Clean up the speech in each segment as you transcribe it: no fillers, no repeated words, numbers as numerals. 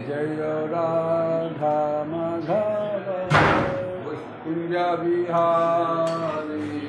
जय Radha Madhav Kunj Bihari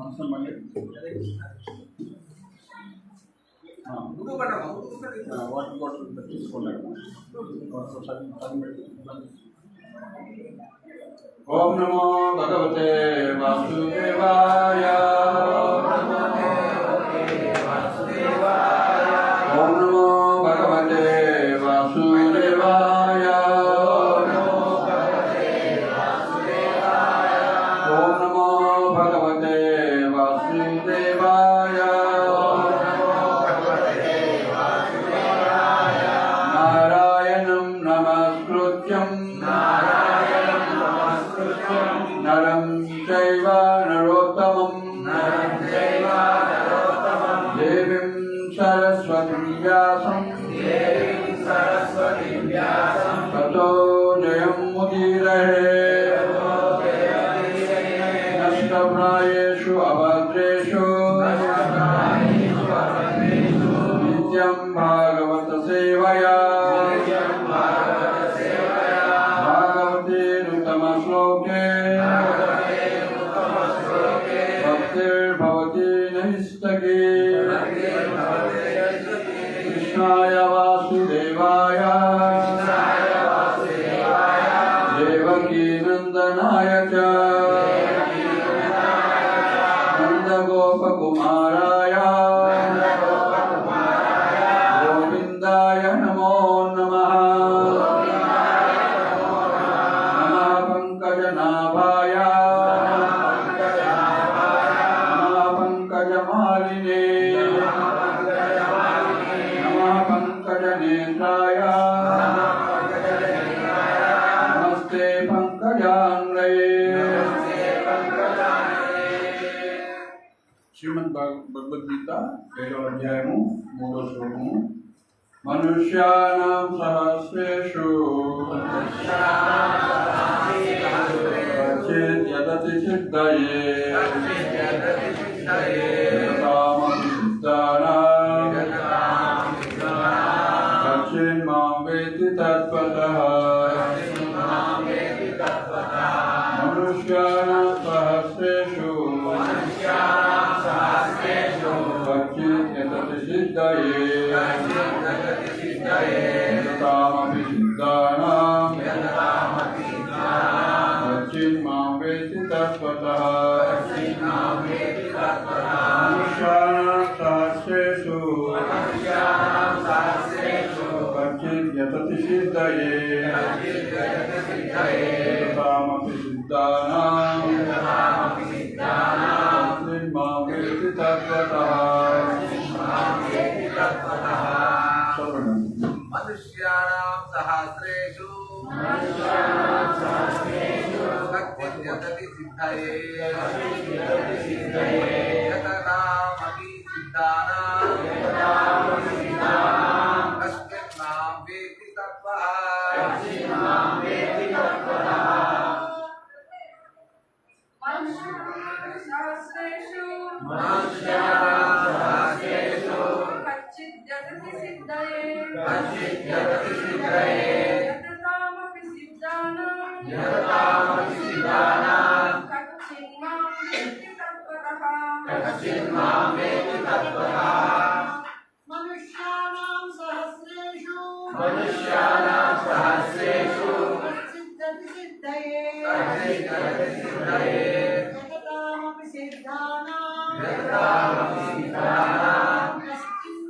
water bottle తీసుకోండి. ఓం నమో భగవతే వాసుదేవాయ. ఓం నమో భగవతే వాసుదేవాయ. ఓం నమో భగవతే వాసుదేవాయ. నారాయణం నమస్కృత్యం నరం చైవ నరోత్తమం దేవీం సరస్వతీం వ్యాసం తతో జయం ముదీరయే. నష్టప్రాయేషు అభద్రేషు నిత్యం భాగవత సేవయా. భాగవతేనుత్తమ శ్లోకే భక్తిర్భవతి నైష్టకే. కృష్ణాయ వాసుదేవాయ దేవకీ నందనాయ చ నందగోపకుమారాయ గోవిందాయ నమో నమః. నమః పంకజనాభాయ నమః పంకజమాలినే నమః పంకజనేత్రాయ నమస్తే పంకజాంగ్రయే. శ్రీమద్ భగవద్గీత 7వ అధ్యాయము 3వ శ్లోకము. మనుష్యానాం సహస్రేషు కశ్చిద్ యదతి సిద్ధయే యతామపి సిద్ధానాం కశ్చిన్ మాం వేత్తి తత్వతః. మనుష్యానాం సహస్రేషు కశ్చిద్ యదతి సిద్ధయే యతామపి సిద్ధానాం కశ్చిన్ మాం వేత్తి తత్వతః. మనుష్యానాం సహస్రేషు కశ్చిద్ యతతి సిద్ధయే యతామపి సిద్ధానాం కశ్చిన్ మాం వేత్తి తత్వతః. మనుష్యానాం సహస్రేషు కశ్చిద్ యతతి సిద్ధయే యతతామపి సిద్ధానాం కశ్చిన్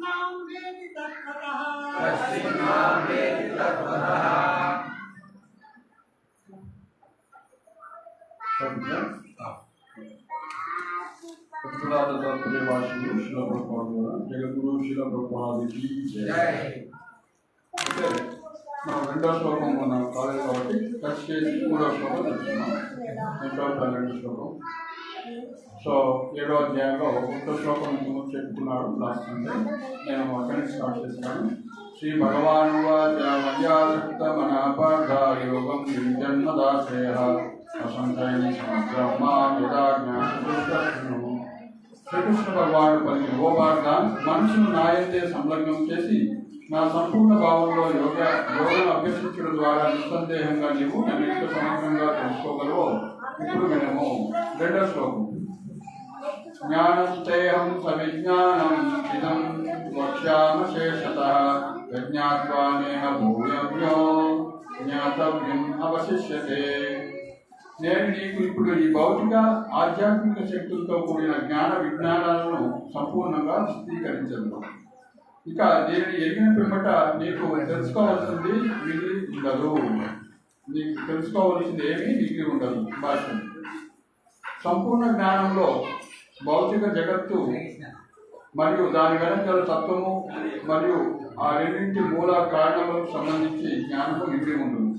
మాం వేత్తి తత్వతః. జగద్గురు శిల ప్రభుపాదికి జై. మనం రెండో శ్లోకం మనం కాలేదు కాబట్టి టచ్ చేసి 3వ శ్లోకం చెప్తున్నాం. 12 శ్లోకం. సో 7వ అధ్యాయంలో 1వ శ్లోకం నుంచి చెప్పుకున్నాడు లాస్ట్ అంటే నేను అక్కడి నుంచి స్టార్ట్ చేస్తాను. శ్రీ భగవాన్ మర్యాదయుక్త మనఃపార్థ యోగం జన్మదాశ్రయ అసంశయం బ్రహ్మా శ్రీకృష్ణ భగవానుడు పలికి ఓ పార్థ, మనసును నాయందే సంలగ్నం చేసి నా సంపూర్ణ భావంలో యోగను అభ్యసించడం ద్వారా నిస్సందేహంగా నీవు నన్ను ఎంత సమగ్రంగా తెలుసుకోగలవో ఇప్పుడు వినము. 2వ శ్లోకం. జ్ఞానం తేహం సవిజ్ఞానం ఇదం వక్ష్యామ శేషతః యజ్ఞాత్వా నేహ భూయవ్యో జ్ఞాతవ్యం అవశిష్యతే. నేను నీకు ఇప్పుడు ఈ భౌతిక ఆధ్యాత్మిక శక్తులతో కూడిన జ్ఞాన విజ్ఞానాలను సంపూర్ణంగా విశదీకరించను. ఇక దీనిని ఎరిగిన పిమ్మట నీకు తెలుసుకోవాల్సింది మిగిలి ఉండదు. నీకు తెలుసుకోవాల్సింది ఏమీ మిగిలి ఉండదు. భాష సంపూర్ణ జ్ఞానంలో భౌతిక జగత్తు మరియు దాని వెనకాల తత్వము మరియు ఆ రెండింటి మూల కారణములకు సంబంధించి జ్ఞానము మిగిలి ఉంటుంది.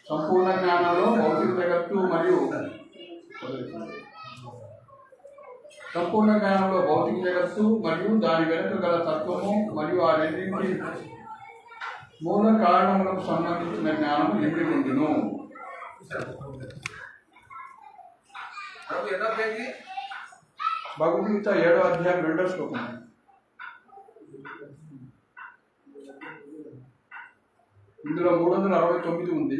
సంపూర్ణ జ్ఞానంలో భౌతిక జగత్తు మరియు సంపూర్ణ జ్ఞానంలో భౌతిక జగత్తు మరియు దాని వెనుక గల తత్వము మరియు ఆ రెండింటి మూల కారణములకు సంబంధించిన జ్ఞానము మిగిలి ఉండును. భగవద్గీత 7వ అధ్యాయం 2వ శ్లోకం. ఇందులో 369 ఉంది.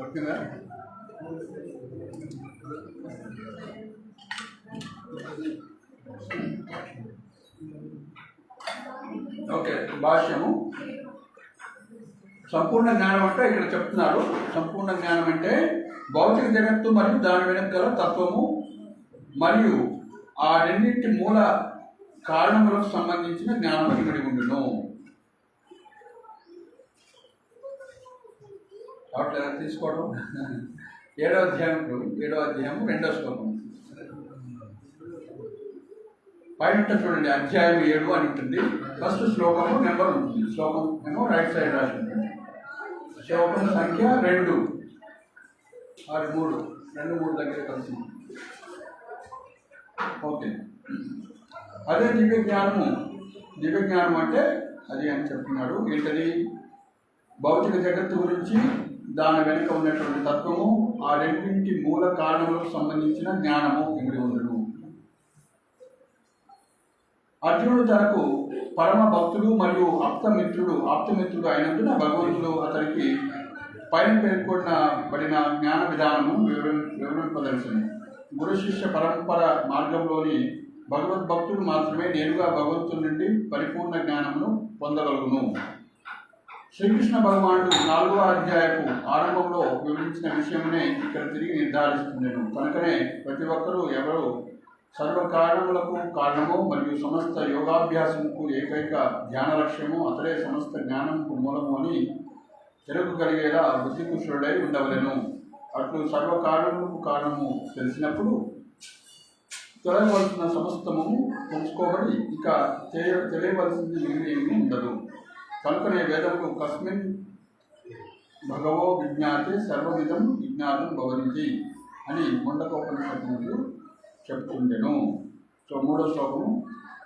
ఓకేనా? ఓకే, భాష్యము. సంపూర్ణ జ్ఞానం అంటే ఇక్కడ చెప్తున్నారు. సంపూర్ణ జ్ఞానం అంటే భౌతిక జగత్తు మరియు దాని వెనుక గల తత్వము మరియు ఆ రెండింటి మూల కారణములకు సంబంధించిన జ్ఞానం ఇక్కడి ఉండును. అట్లా తీసుకోవడం 7వ అధ్యాయం 2వ శ్లోకం పైన చూడండి. అధ్యాయం 7 అని ఉంటుంది. ఫస్ట్ శ్లోకము నెంబర్ ఉంటుంది. శ్లోకం ఏమో రైట్ సైడ్ రాసి ఉంటుంది. శ్లోకం సంఖ్య 2 3 దగ్గర కలిసి. ఓకే, అదే దివ్య జ్ఞానము. దివ్య జ్ఞానం అంటే అది అని చెప్తున్నాడు. ఏంటది? భౌతిక జగత్తు గురించి దాని వెనుక ఉన్నటువంటి తత్వము ఆ రెండింటి మూల కారణములకు సంబంధించిన జ్ఞానము ఇమిడి ఉండను. అర్జునుడు తనకు పరమ భక్తుడు మరియు ఆప్తమిత్రుడు అయినందున భగవంతుడు అతనికి పైన పేర్కొనబడిన జ్ఞాన విధానము వివరింపదలిచింది. గురు శిష్య పరంపర మార్గంలోని భగవద్భక్తుడు మాత్రమే నేరుగా భగవంతుడి నుండి పరిపూర్ణ జ్ఞానమును పొందగలుగును. శ్రీకృష్ణ భగవానుడు 4వ అధ్యాయపు ఆరంభంలో వివరించిన విషయమునే ఇక్కడ తిరిగి నిర్ధారిస్తున్నాను. కనుకనే ప్రతి ఒక్కరూ ఎవరు సర్వకారణములకు కారణము మరియు సమస్త యోగాభ్యాసముకు ఏకైక ధ్యాన లక్ష్యము అతడే సమస్త జ్ఞానముకు మూలము అని ఎరుగగలిగేలా బుద్ధికుశుడై ఉండవలెను. అట్లు సర్వకారణములకు కారణము తెలిసినప్పుడు తొలగవలసిన సమస్తము తెలుసుకోబడి ఇక తెలియవలసింది మిగిలి ఏమీ ఉండదు. కనుకనే వేదములు కస్మిన్ భగవో విజ్ఞాతే సర్వవిధం విజ్ఞానం భవనితి అని ముండకోపనిషత్తు చెప్తుండెను. సో 3వ శ్లోకము.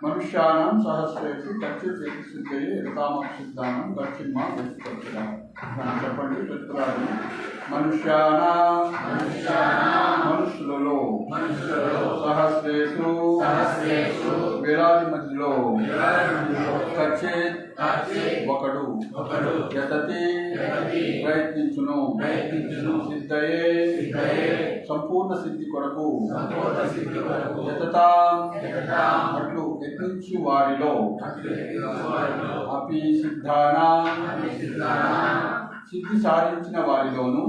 మనుష్యానాం సహస్రేషు కచ్చిత్ సిద్ధయే యథామక్షిద్ధానం దక్షిణమా వ్యక్తిపక్ష. చెప్పండి చెప్తున్నారు. మనుషులలో సహస్రేషు వేలాది మధ్యలో కచ్చిత్ ఒకడు యతతి ప్రయత్నించును సిద్ధయే సంపూర్ణ సిద్ధి కొరకు యతతా అట్లు యత్నించు వారిలో అపి సిద్ధానా సిద్ధి సాధించిన వారిలోను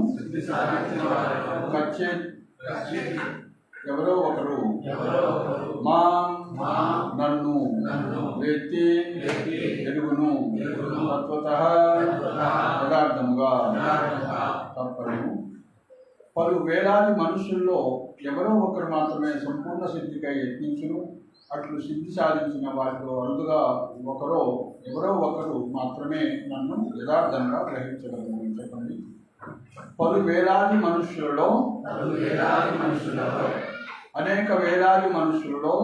కచ్చిత్ ఎవరో ఒకరు నన్ను వ్యక్తి ఎరుగును తత్వతః యథార్థముగా తప్పను. పలు వేలాది మనుషుల్లో ఎవరో ఒకరు మాత్రమే సంపూర్ణ సిద్ధికై యత్నించును. అట్లు సిద్ధి సాధించిన వారిలో అరుదుగా ఎవరో ఒకరు మాత్రమే నన్ను యథార్థంగా గ్రహించగలరు. చెప్పండి. పలు వేలాది మనుషులలో అనేక వేలాది మనుషులలో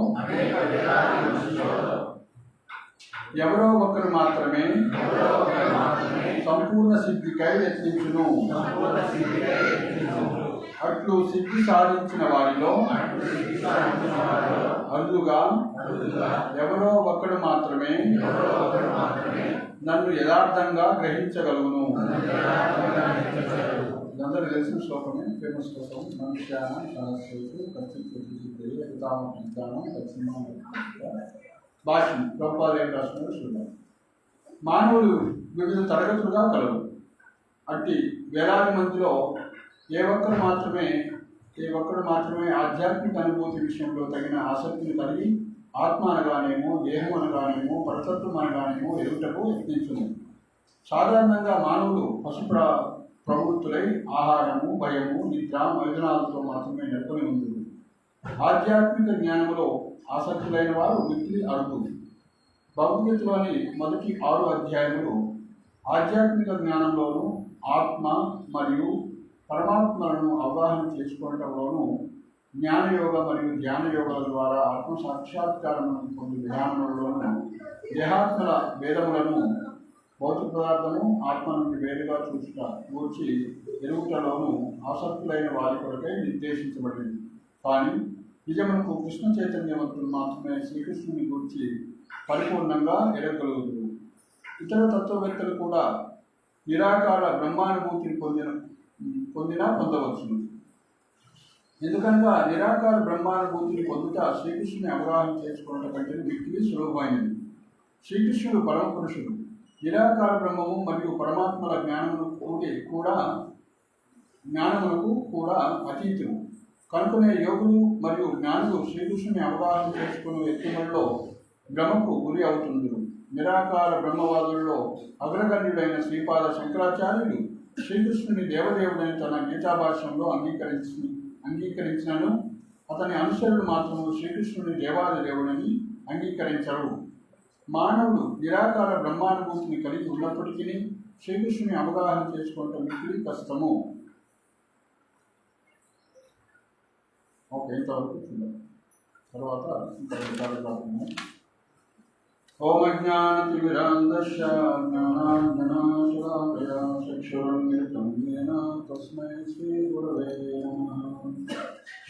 ఎవరో ఒకరు మాత్రమే సంపూర్ణ సిద్ధికై యత్నించును. అట్లు సిద్ధి సాధించిన వారిలో అరుదుగా ఎవరో ఒక్కడు మాత్రమే నన్ను యథార్థంగా గ్రహించగలుగును. అందరూ తెలిసిన శ్లోకమే, ఫేమస్ శ్లోకం. మనుష్యాన సహస్రేషు కచ్చిత్ భాష్యం ప్రభుపాదులు ఏం రాస్తున్నారు చూద్దాం. మానవులు వివిధ తరగతులుగా కలవు. అట్టి వేలాది మందిలో ఏ ఒక్కడు మాత్రమే ఆధ్యాత్మిక అనుభూతి విషయంలో తగిన ఆసక్తిని కలిగి ఆత్మ అనగానేమో, దేహం అనగానేమో, పరతత్వం అనగానేమో ఎదుటకు యత్నించును. సాధారణంగా మానవులు పశు ప్రవృత్తులై ఆహారము, భయము, నిద్ర, మైదనాలతో మాత్రమే నెలకొని ఉంటుంది. ఆధ్యాత్మిక జ్ఞానంలో ఆసక్తులైన వారు మిక్కిలి అరుదు. భగవద్గీతలోని మొదటి 6 అధ్యాయములు ఆధ్యాత్మిక జ్ఞానంలోనూ ఆత్మ మరియు పరమాత్మలను అవగాహన చేసుకోవడంలోనూ జ్ఞానయోగ మరియు ధ్యాన యోగాల ద్వారా ఆత్మ సాక్షాత్కారం పొందే విధానంలోనూ దేహాత్మల భేదములను భౌతిక పదార్థము ఆత్మ నుండి వేరుగా గూర్చి ఎరుగుటలోనూ ఆసక్తులైన వారి కొరకై నిర్దేశించబడింది. కానీ నిజమునకు కృష్ణ చైతన్యవంతులు మాత్రమే శ్రీకృష్ణుని గురించి పరిపూర్ణంగా ఎరగలుగుతారు. ఇతర తత్వవేత్తలు కూడా నిరాకార బ్రహ్మానుభూతిని పొందవచ్చును. ఎందుకనగా నిరాకార బ్రహ్మానుభూతిని పొందుట శ్రీకృష్ణుని అవగాహన చేసుకోవడం కంటే మిక్కిలి సులభమైనది. శ్రీకృష్ణుడు పరమ పురుషుడు. నిరాకార బ్రహ్మము మరియు పరమాత్మల జ్ఞానములకు కూడా అతీతులు. కనుకనే యోగులు మరియు జ్ఞానులు శ్రీకృష్ణుని అవగాహన చేసుకునే వ్యక్తులలో భ్రమకు గురి అవుతుందరు. నిరాకార బ్రహ్మవాదులలో అగ్రగణ్యుడైన శ్రీపాద శంకరాచార్యులు శ్రీకృష్ణుని దేవదేవుడని తన గీతాభాష్యంలో అంగీకరించినను అతని అనుసరులు మాత్రము శ్రీకృష్ణుని దేవాది దేవుడని అంగీకరించరు. మానవుడు నిరాకార బ్రహ్మానుభూతిని కలిగి ఉన్నప్పటికీ శ్రీకృష్ణుని అవగాహన చేసుకోవటం మిక్కిలి కష్టము. ఓకే, ఇంతవరకు చూద్దాం. తర్వాత ఓం అజ్ఞానతిమిరాంధస్య జ్ఞానాంజనాశలాకయా చక్షురున్మిలితం యేన తస్మై శ్రీగురవే నమః.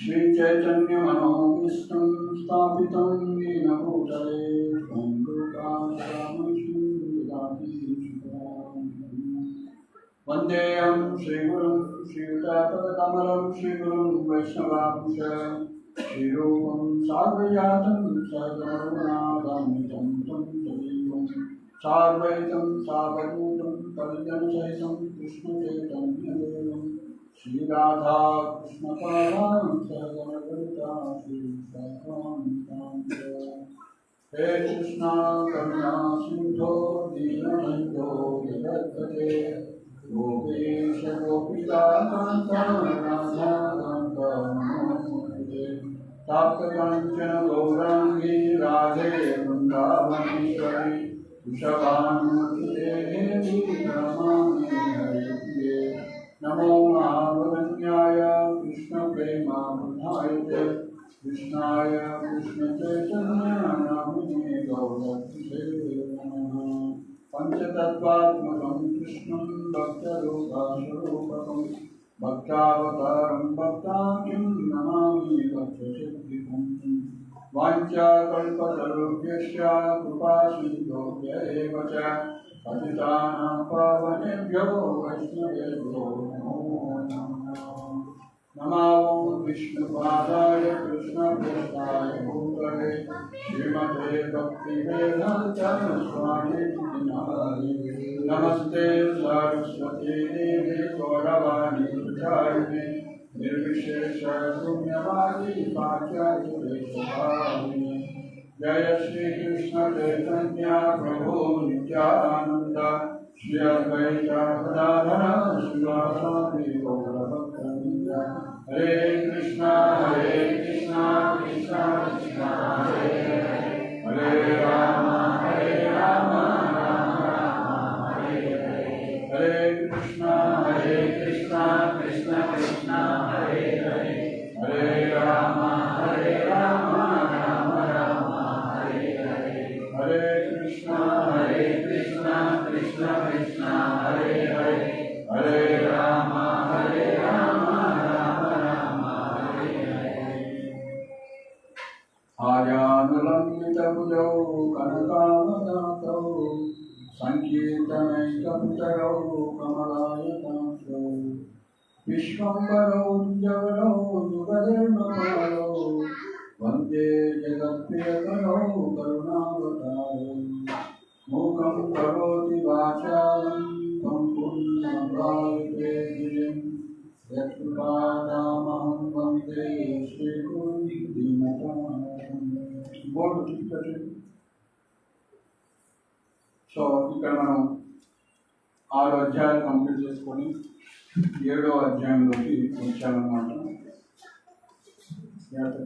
శ్రీచైతన్యమనోభీష్టం స్థాపితం येन भूतले త్వం వందేయం శ్రీగురుం శ్రీయుతాపదకమలం శ్రీగురుం వైష్ణవాంశ శ్రీరూపం సాద్వైతం సగరుణాగమితం తం సజీవం సాద్వైతం సావధూతం పరిజనసహితం కృష్ణచైతన్యదేవం శ్రీరాధా కృష్ణపాదాం సగణగణితా శ్రీసాకాంతాం. హే కృష్ణ కరుణా సింధో దీనబంధో జగద్పతే గోపేశ గోపికా కాంతా రాధా కాంతా నమోస్తుతే. ताप्तकाञ्चन गौराङ्गी राधे वृन्दावनेश्वरी वृषभानुसुते देवी नमामि हरिप्रिये. नमो महावदन्याय कृष्णप्रेमामृताय च कृष्णाय कृष्णचैतन्यनामिने गौरक्षसे नमः. पञ्चतत्त्वात्मकं कृष्णं भक्तरूपास्वरूपकं भक्तावतारं भक्ताख्यं नमामि भक्तसिद्धिकं. वाञ्छाकल्पतरुभ्यश्च कृपासिन्धुभ्य एव च पतितानां पावनेभ्यो वैष्णवेभ्यो नमो नमः. नमो विष्णुपादाय कृष्णप्रेष्ठाय भूतले श्रीमते भक्तिवेदान्त स्वामिने नमस्ते सरस्वती देवी गौरवाणी प्रचारिणे निर्विशेष शून्यवादी पाश्चात्य. जय श्री कृष्ण चैतन्य प्रभु नित्यानंद श्री अद्वैत गदाधर शिवासादि गौरभक्तवृंद. हरे कृष्णा कृष्ण कृष्ण हरे हरे राम राम हरे कृष्णा कृष्ण कृष्ण हरे हरे हरे राम राम राम हरे हरे. हरे कृष्णा कृष्ण कृष्ण हरे हरे हरे राम राम राम కనకావదాతౌ సంకీర్తనైకపితరౌ కమలాయతాక్షౌ విశ్వంబరౌ జవరౌ యుగధర్మపాలౌ వందే జగత్ప్రియకరౌ కరుణావతారౌ మూకం కరోతి వాచాలం త్వం పుణ్యభావితే గిరిం యత్పాదామహం వందే శ్రీగురుం దీనతాం. బోర్డు చూపించండి. సో ఇక్కడ మనం 6 అధ్యాయాలు కంప్లీట్ చేసుకొని 7వ అధ్యాయంలోకి వచ్చామన్నమాట.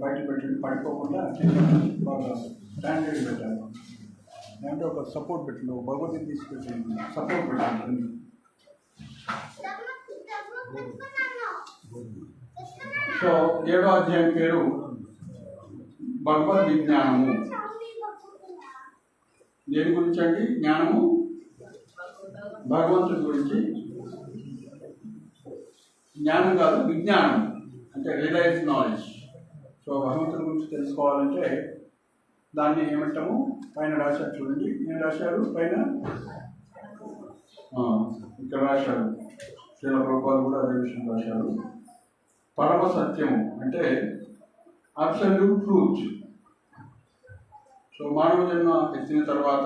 బయట పెట్టండి, పడిపోకుండా బాగా స్టాండర్డ్ పెట్టాలి. అంటే ఒక సపోర్ట్ పెట్టండి, ఒక భగవద్గీత తీసుకెళ్ళండి, సపోర్ట్ పెట్టండి. సో 7వ అధ్యాయం పేరు భగవద్ విజ్ఞానము. దేని గురించి అండి? జ్ఞానము భగవంతుడి గురించి. జ్ఞానం కాదు, విజ్ఞానం అంటే రియలైజ్ నాలెడ్జ్. సో భగవంతుడి గురించి తెలుసుకోవాలంటే దాన్ని ఏమంటాము? పైన రాశారు చూడండి, నేను రాశారు పైన, ఇక్కడ రాశారు. శ్రీల ప్రభుపాలు కూడా అదే విషయం రాశారు. పరమ సత్యము అంటే అబ్సల్యూట్ ట్రూత్. సో మానవ జన్మ ఎత్తిన తర్వాత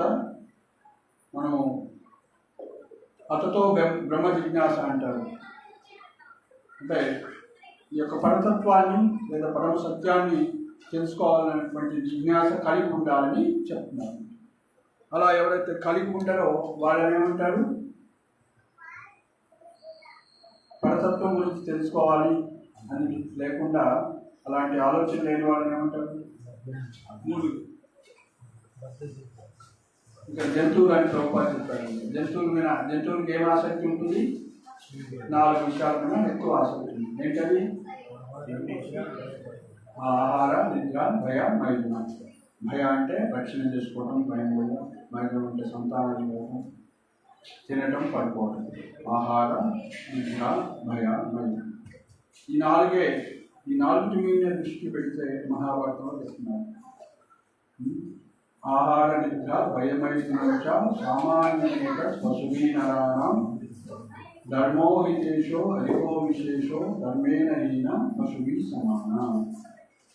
మనము అతతో బ్రహ్మ జిజ్ఞాస అంటారు. అంటే ఈ యొక్క పరతత్వాన్ని లేదా పరమ సత్యాన్ని తెలుసుకోవాలనేటువంటి జిజ్ఞాస కలిగి ఉండాలని చెప్తున్నారు. అలా ఎవరైతే కలిగి ఉంటారో వాళ్ళని ఏమంటారు? పరతత్వం గురించి తెలుసుకోవాలి అని లేకుండా అలాంటి ఆలోచన లేని వాళ్ళని ఏమంటారు? ఇక్కడ జంతువులు అని ప్రభుపాలు చెప్పారు. జంతువులకి ఏం ఆసక్తి ఉంటుంది? 4 విషయాల మీద ఎక్కువ ఆసక్తి ఉంది. ఏంటది? ఆహార, నిద్ర, భయ, మైథునం. భయ అంటే రక్షణ చేసుకోవడం, భయం కూడా. మైథునం అంటే సంతానం కోసం, తినటం, పడుకోవడం. ఆహార, నిద్ర, భయ, మైథునం. ఈ 4 మీద దృష్టి పెడితే మహాభారతంలో చెప్తున్నారు. ఆహార, నిద్ర, భయమైథునం చ సామాన్యేక పశువీనరాణం ధర్మో హితేషో అధికో విశేషో ధర్మేణ హీన పశువి సమాన.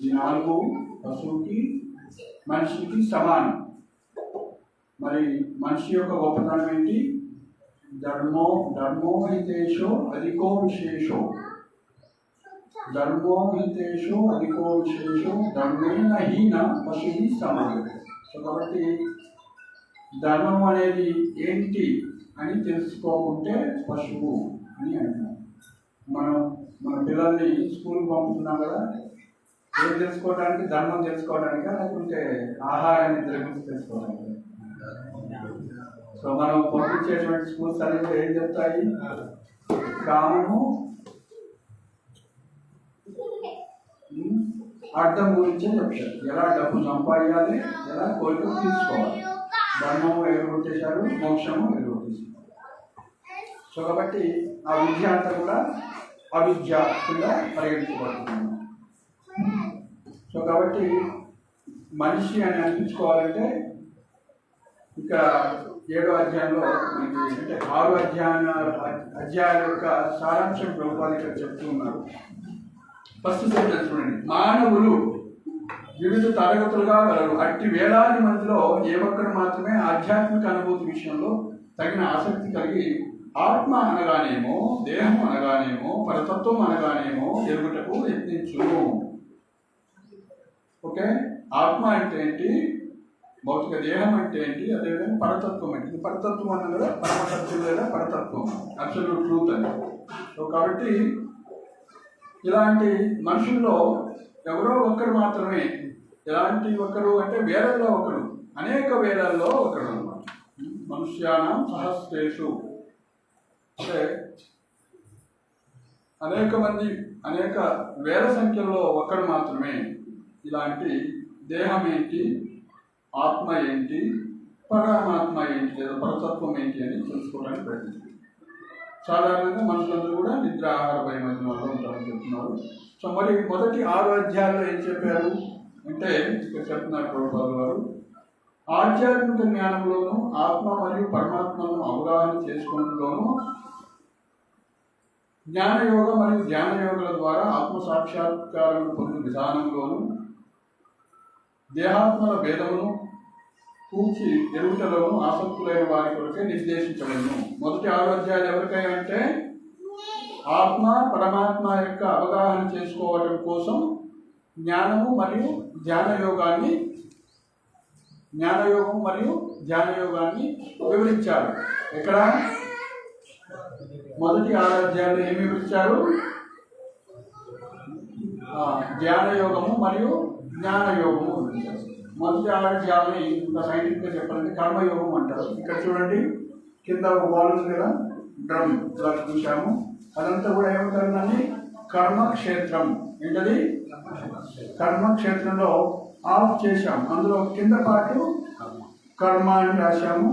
ఈ 4 పశువుకి మనిషికి సమానం. మరి మనిషి యొక్క గొప్పతనం ఏంటి? ధర్మో హితేషో అధికో విశేషో. ధర్మో హితేషో అధికో విశేషో ధర్మేణ హీన పశువి సమాన. సో కాబట్టి ధర్మం అనేది ఏంటి అని తెలుసుకోకుంటే పశువు అని అంటాం. మన పిల్లల్ని స్కూల్కి పంపుతున్నాం కదా, ఏం తెలుసుకోవడానికి? ధర్మం తెలుసుకోవడానికా, లేకుంటే ఆహారాన్ని గురించి తెలుసుకోవడానికి? సో మనం పంపించేటువంటి స్కూల్స్ అనేవి ఏం చెప్తాయి? కామము, అర్థం గురించే చెప్తారు. ఎలా డబ్బు సంపాదించాలి, ఎలా కోరికలు తీసుకోవాలి. ధర్మము ఎగరగొట్టేశారు, మోక్షము ఎగరగొట్టేశారు. సో కాబట్టి ఆ విద్య అంతా కూడా అవిద్య కింద పరిగణించబడుతుంది. సో కాబట్టి మనిషి అని అనిపించుకోవాలంటే ఇక్కడ 7వ అధ్యాయంలో అంటే 6 అధ్యాయాల యొక్క సారాంశం ప్రభుపాలు ఇక్కడ చెప్తూ ఉన్నారు. ఫస్ట్ సెంటెన్స్ చూడండి. మానవులు వివిధ తరగతులుగా గలరు. అట్టి వేలాది మందిలో ఏ ఒక్కరు మాత్రమే ఆధ్యాత్మిక అనుభూతి విషయంలో తగిన ఆసక్తి కలిగి ఆత్మ అనగానేమో, దేహం అనగానేమో, పరతత్వం అనగానేమో ఎరుగుటకు యత్నించును. ఓకే, ఆత్మ అంటే ఏంటి, భౌతిక దేహం అంటే ఏంటి, అదేవిధంగా పరతత్వం ఏంటి. పరతత్వం అన్న కదా పరమసత్యం లేదా పరతత్వం, అబ్సల్యూట్ ట్రూత్ అని. సో కాబట్టి ఇలాంటి మనుషుల్లో ఎవరో ఒక్కరు మాత్రమే, ఎలాంటి ఒకరు అంటే వేలల్లో ఒకడు, అనేక వేలల్లో ఒకడు అన్నమాట. మనుష్యానం సహస్రేషు అంటే అనేక వేల సంఖ్యలో ఒక్కడు మాత్రమే ఇలాంటి దేహం ఏంటి, ఆత్మ ఏంటి, పరమాత్మ ఏంటి లేదా పరతత్వం ఏంటి అని తెలుసుకోవడానికి ప్రయత్నించారు. సాధారణంగా మనుషులందరూ కూడా నిద్ర, ఆహార, భయమైథునం వల్ల ఉంటారని చెప్తున్నారు. సో మరి మొదటి 6 అధ్యాయాల్లో ఏం చెప్పారు అంటే ఇక్కడ చెప్తున్నారు ప్రభుపాదులు వారు, ఆధ్యాత్మిక జ్ఞానంలోనూ ఆత్మ మరియు పరమాత్మను అవగాహన చేసుకున్నలోనూ జ్ఞానయోగ మరియు ధ్యానయోగుల ద్వారా ఆత్మ సాక్షాత్కారం పొందిన విధానంలోనూ దేహాత్మల భేదమును కూర్చి ఎరుగుటలోనూ ఆసక్తులైన వారి కొరకే నిర్దేశించబడును. మొదటి 6 అధ్యాయాలు ఎవరికై అంటే ఆత్మ పరమాత్మ యొక్క అవగాహన చేసుకోవడం కోసం జ్ఞానము మరియు ధ్యానయోగం మరియు ధ్యానయోగాన్ని వివరించారు. ఇక్కడ మొదటి 6 అధ్యాయాలు ఏమి వివరించారు? ధ్యానయోగము మరియు జ్ఞానయోగము వివరించారు. మొదటి 6 అధ్యాయాలని ఇంకా సైంటిఫిక్గా చెప్పాలంటే కర్మయోగం అంటారు. ఇక్కడ చూడండి, కింద ఒక బాల్ ఉంది కదా, డ్రమ్ ఇలా చూసాము. అదంతా కూడా ఏమంటారు? కర్మక్షేత్రం. ఏంటది? కర్మక్షేత్రంలో ఆఫ్ చేశాము. అందులో కింద పాటు కర్మ అని రాశాము.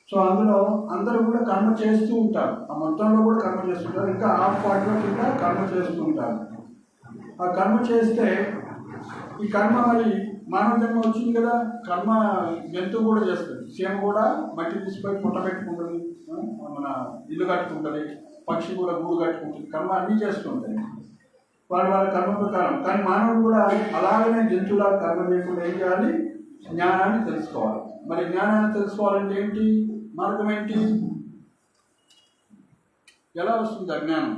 సో అందులో అందరూ కూడా కర్మ చేస్తూ ఉంటారు. ఆ మొత్తంలో కూడా కర్మ చేస్తుంటారు. ఇంకా ఆఫ్ పార్ట్లో కింద కర్మ చేస్తూ ఉంటారు. ఆ కర్మ చేస్తే ఈ కర్మ మరి మానవ జన్మ వచ్చింది కదా, కర్మ జంతువు కూడా చేస్తుంది. సీమ కూడా మట్టి తీసుకొని పుట్ట పెట్టుకుంటుంది, మన ఇల్లు కట్టుకుంటుంది, పక్షి కూడా గూడు కట్టుకుంటుంది, కర్మ అన్నీ చేస్తుంటాయి వాళ్ళ కర్మ ప్రకారం. కానీ మానవుడు కూడా అలాగనే జంతువులా కర్మ చేయకుండా ఏం చేయాలి? జ్ఞానాన్ని తెలుసుకోవాలి. మరి జ్ఞానాన్ని తెలుసుకోవాలంటే ఏంటి? మార్గం ఏంటి? ఎలా వస్తుంది ఆ జ్ఞానం?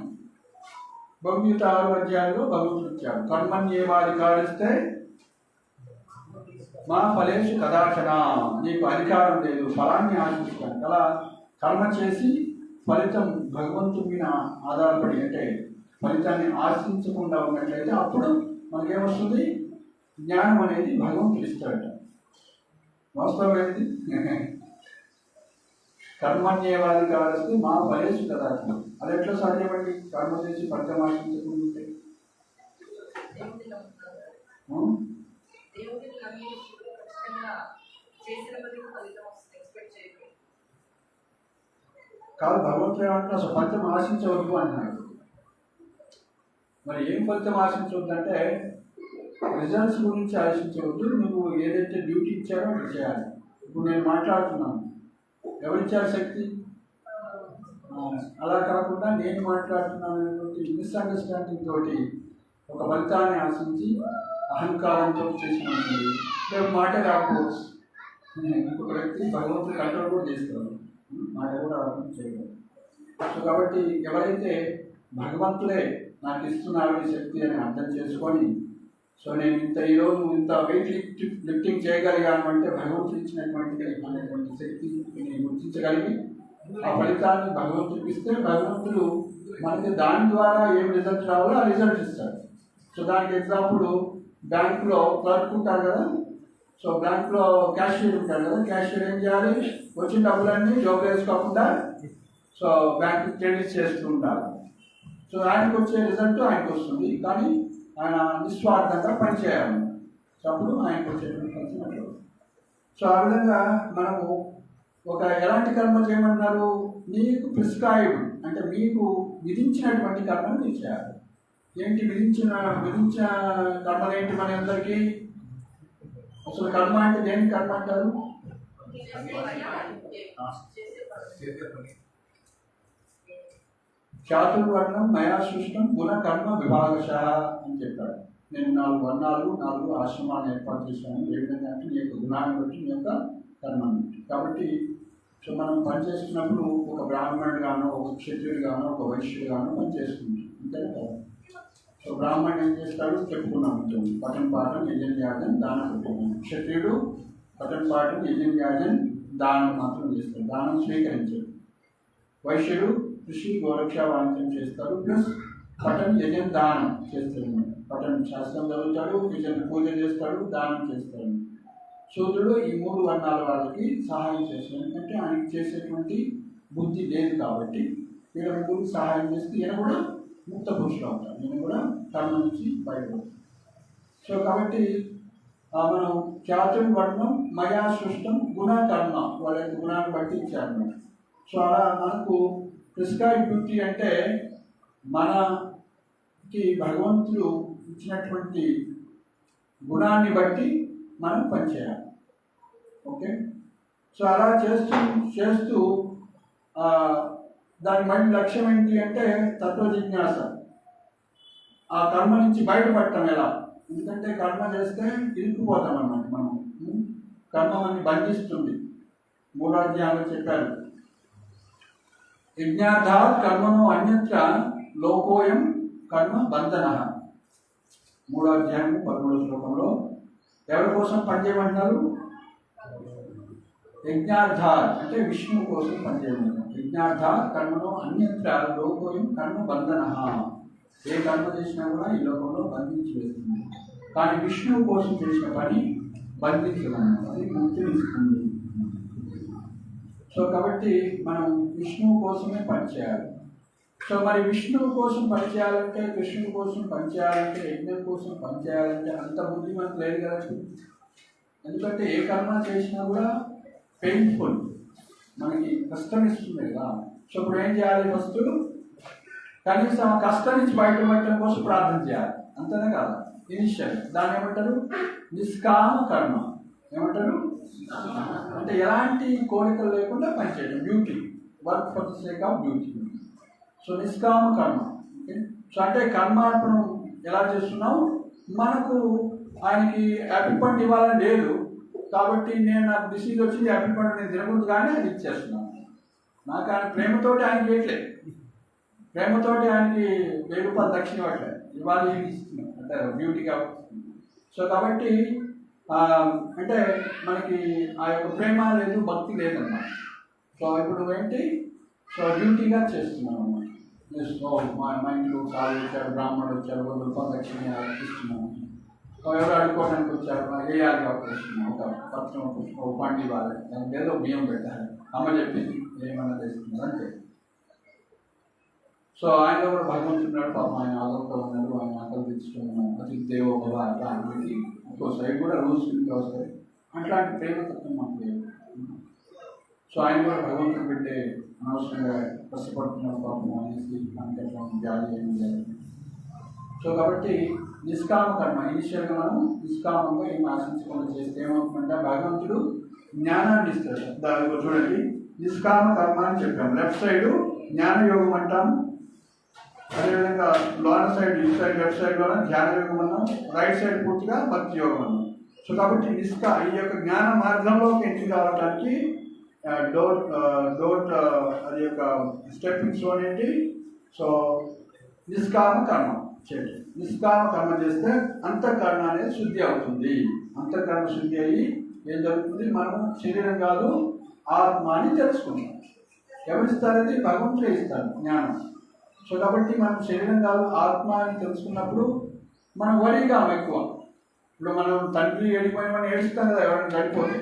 భగవద్గీత 6 అధ్యాయంలో భగవంతుడు ఇచ్చాడు, కర్మణ్యేవాధికారిస్తే మా ఫలేషు కదాచన. నీకు అధికారం లేదు ఫలాన్ని ఆశిస్తాను. అలా కర్మ చేసి ఫలితం భగవంతుడి మీద ఆధారపడి, అంటే ఫలితాన్ని ఆశించకుండా ఉన్నట్లయితే అప్పుడు మనకేమొస్తుంది? జ్ఞానం అనేది భగవంతుడు ఇస్తాడట. వాస్తవం ఏంటి? కర్మణ్యేవాధికారిస్తే మా ఫలేషు కదాచన. అది ఎట్లా సాధ్యపడి? కర్మ చేసి ఫలితం ఆశించకుంటే కాదు. భగవంతుడు ఏమంటే అసలు ఫలితం ఆశించవద్దు అంటున్నాడు. మరి ఏం ఫలితం ఆశించవద్దు అంటే రిజల్ట్స్ గురించి ఆశించవద్దు. నువ్వు ఏదైతే డ్యూటీ ఇచ్చారో అది చేయాలి. ఇప్పుడు నేను మాట్లాడుతున్నాను, ఎవరిచ్చారు శక్తి? అలా కాకుండా నేను మాట్లాడుతున్నాను అనేటువంటి మిస్అండర్స్టాండింగ్ తోటి ఒక ఫలితాన్ని ఆశించి అహంకారంతో చేసినట్టుంది. రేపు మాట రాకపోవచ్చు. ఇంకొక వ్యక్తి భగవంతుడు కంట్రోల్ కూడా చేస్తారు, మాట కూడా చేయగలరు. సో కాబట్టి ఎవరైతే భగవంతుడే నాకు ఇస్తున్నారు ఈ శక్తి అని అర్థం చేసుకొని, సో నేను ఈరోజు ఇంత వెయిట్ లిఫ్టింగ్ చేయగలిగాను అంటే భగవంతుడు ఇచ్చినటువంటి అనేటువంటి శక్తిని గుర్తించగలిగి ఆ ఫలితాన్ని భగవంతుడికి ఇస్తే భగవంతుడు మనకి దాని ద్వారా ఏం రిజల్ట్ రావాలో ఆ రిజల్ట్ ఇస్తాడు. సో దానికి ఎగ్జాంపుల్ బ్యాంకులో క్లర్క్ ఉంటారు కదా, సో బ్యాంకులో క్యాషియర్ ఉంటారు కదా, క్యాషియర్ ఏం చేయాలి? వచ్చిన డబ్బులన్నీ జోబులు వేసుకోకుండా సో బ్యాంకు క్రెడిట్ చేస్తూ ఉంటారు. సో ఆయనకు వచ్చే రిజల్ట్ ఆయనకు వస్తుంది, కానీ ఆయన నిస్వార్థంగా పనిచేయాలి. సో అప్పుడు ఆయనకు వచ్చేటువంటి ఫలితం అట్లా. సో ఆ విధంగా మనము ఒక ఎలాంటి కర్మ చేయమన్నారు? మీకు ప్రిస్క్రైబ్డ్, అంటే మీకు విధించినటువంటి కర్మను మీరు చేయాలి. ఏంటి విధించిన కర్మలు ఏంటి? మన అందరికీ అసలు కర్మ అంటే దేని కర్మ అంటారు? చాతుర్వర్ణం మయా సృష్టం గుణ కర్మ విభాగశ అని చెప్పాడు. నేను 4 వర్ణాలు 4 ఆశ్రమాలను ఏర్పాటు చేశాను. ఏ విధంగా అంటే నీ యొక్క గుణాన్ని బట్టి నీ యొక్క కర్మని బట్టి. కాబట్టి సో మనం పనిచేస్తున్నప్పుడు ఒక బ్రాహ్మణుడు గానో, ఒక క్షత్రుడు గానో, ఒక వైశ్యుడు గానో పని చేసుకుంటాం, అంతేనా కదా? సో బ్రాహ్మణుడు ఏం చేస్తాడు? చెప్పుకున్నాం, పఠన పాఠం యజ్ఞ యాజన్ దానం పెట్టుకున్నాం. క్షత్రియుడు పఠన పాఠం యజ్ఞ యాజన్ దానం మాత్రం చేస్తాడు, దానం స్వీకరించాడు. వైశ్యుడు కృషి గోరక్ష వాణిజ్యం చేస్తాడు, ప్లస్ పఠన యజ్ఞ దానం చేస్తాడు. పఠన శాస్త్రం చదువుతాడు, యజ్ఞ పూజ చేస్తాడు, దానం చేస్తాడు. శూద్రుడు ఈ 3 వర్ణాల వాళ్ళకి సహాయం చేస్తాడు. ఎందుకంటే ఆయనకి చేసేటువంటి బుద్ధి లేదు కాబట్టి వీళ్ళ ముగ్గురికి సహాయం చేస్తే ఈయన కూడా ముక్త పురుషులు అవుతారు, ఈయన కూడా కర్మ నుంచి బయటపడతారు. సో కాబట్టి మనం చాతుర్వర్ణం మయా సృష్టం గుణ కర్మ, వాళ్ళ యొక్క గుణాన్ని బట్టి ఇచ్చారు. సో అలా మనకు ప్రిస్క్రైబ్ డ్యూటీ అంటే మనకి భగవంతుడు ఇచ్చినటువంటి గుణాన్ని బట్టి మనం పనిచేయాలి. ఓకే. సో అలా చేస్తూ చేస్తూ దాని మళ్ళీ లక్ష్యం ఏంటి అంటే తత్వ జిజ్ఞాస. ఆ కర్మ నుంచి బయటపడటం ఎలా? ఎందుకంటే కర్మ చేస్తే ఇరుక్కుపోతాం అన్నమాట మనం. కర్మ మనని బంధిస్తుంది. 3వ అధ్యాయంలో చెప్పారు, యజ్ఞార్థాత్ కర్మణో అన్యత్ర లోకోయం కర్మ బంధన. 3వ అధ్యాయం 13వ శ్లోకంలో ఎవరి కోసం పనిచేయమంటున్నారు? యజ్ఞార్థాత్ అంటే విష్ణువు కోసం పనిచేయమంటారు. యజ్ఞార్థాత్ కర్మణో అన్యత్ర లోకోయం కర్మ బంధన. ఏ కర్మ చేసినా కూడా ఈ లోకంలో బంధించి వేస్తుంది, కానీ విష్ణువు కోసం చేసిన పని బంధించదన్నమాట, అది ముక్తిని ఇస్తుంది. సో కాబట్టి మనం విష్ణువు కోసమే పనిచేయాలి. సో మరి విష్ణువు కోసం పనిచేయాలంటే, కృష్ణుని కోసం పనిచేయాలంటే, యజ్ఞం కోసం పనిచేయాలంటే అంత బుద్ధి మనకు లేదు కదా. ఎందుకంటే ఏ కర్మ చేసినా కూడా పెయిన్ఫుల్, మనకి కష్టం ఇస్తుంది కదా. సో ఇప్పుడు ఏం చేయాలి? ఫస్ట్ కనీసం ఆ కష్టం నుంచి బయటపడటం కోసం ప్రార్థన చేయాలి, అంతేనే కదా ఇనిషియల్. దాన్ని ఏమంటారు? నిష్కామ కర్మ. ఏమంటారు? అంటే ఎలాంటి కోరికలు లేకుండా పనిచేయడం, duty, work for the sake of duty. So నిష్కామ కర్మ. సో అంటే కర్మార్పణం ఎలా చేస్తున్నావు? మనకు ఆయనకి యాపిల్ పండు ఇవ్వాలని లేదు కాబట్టి నాకు డిసీజ్ వచ్చింది, యాపిల్ పండు నేను తినకూడదు కానీ అది ఇచ్చేస్తున్నాను. నాకు ఆయన ప్రేమతోటి ఆయనకి ఇవ్వట్లేదు, ప్రేమతోటి ఆయనకి 1000 రూపాయలు దక్షిణ ఇవ్వట్లేదు, ఇవ్వాలి ఇస్తున్నాను అంటే డ్యూటీగా. సో కాబట్టి అంటే మనకి ఆ యొక్క ప్రేమ లేదు, భక్తి లేదన్నమాట. సో ఇప్పుడు ఏంటి? సో డ్యూటీగా చేస్తున్నాం అన్నమాట. మా ఇంట్లో సాగు వచ్చారు, బ్రాహ్మణుడు వచ్చారు, 100 రూపాయలు దక్షిణ ఇస్తున్నాము. ఎవరు అడుక్కోవడానికి వచ్చారు, వేయాలి కాబట్టి ఇస్తున్నాం. ఒక పత్రం, ఒక పండు ఇవ్వాలి, దానికి ఏదో బియ్యం పెట్టాలి, అమ్మ చెప్పింది ఏమన్నా చేస్తున్నారు అంటే. సో ఆయన కూడా భగవంతున్నాడు, పాపం ఆయన ఆలోచన ఉన్నాడు, ఆయన ఆకలి తెచ్చుకున్నాడు, అతి దేవో భవ అట్లా అనేది ఇంకో సైడ్ కూడా రూల్స్ వస్తాయి. అట్లాంటి ప్రేమతత్వం మాకు లేదు. సో ఆయన కూడా భగవంతుడు పెట్టే అనవసరంగా కష్టపడుతున్నారు పాపం అనేసి మనకి అట్లా జాలి ఏమి లేదు. సో కాబట్టి నిష్కామ కర్మ ఇనిషియల్గా మనం నిష్కామంగా ఏం ఆశించకుండా చేస్తే ఏమవుతుందంటే భగవంతుడు జ్ఞానాన్ని ఇస్తాడు. దానిలో చూడండి, నిష్కామ కర్మ అని చెప్పాము. లెఫ్ట్ సైడ్ జ్ఞానయోగం అంటాము, అదేవిధంగా లోన సైడ్ ఈ సైడ్ లెఫ్ట్ సైడ్లో ధ్యానయోగం అన్నాం, రైట్ సైడ్ పూర్తిగా భక్తి యోగం అన్నాం. సో కాబట్టి ఈ యొక్క జ్ఞాన మార్గంలోకి ఎంట్రీ కావడానికి డోట్ అది యొక్క స్టెప్పింగ్ స్టోన్ ఏంటి? సో నిష్కామ కర్మ చేయండి. నిష్కామ కర్మ చేస్తే అంతఃకరణ అనేది శుద్ధి అవుతుంది. అంతఃకరణ శుద్ధి అయ్యి ఏం జరుగుతుంది? మనం శరీరం కాదు ఆత్మ అని తెలుసుకుంటాం. ఎవరిస్తారది? భగవంతుడే ఇస్తారు జ్ఞానం. సో కాబట్టి మనం శరీరం కాదు ఆత్మ అని తెలుసుకున్నప్పుడు మనం వరిగా ఎక్కువ. ఇప్పుడు మనం తండ్రి ఏడిపోయిన మనం ఏడుస్తాం కదా ఎవరైనా గడిపోతే,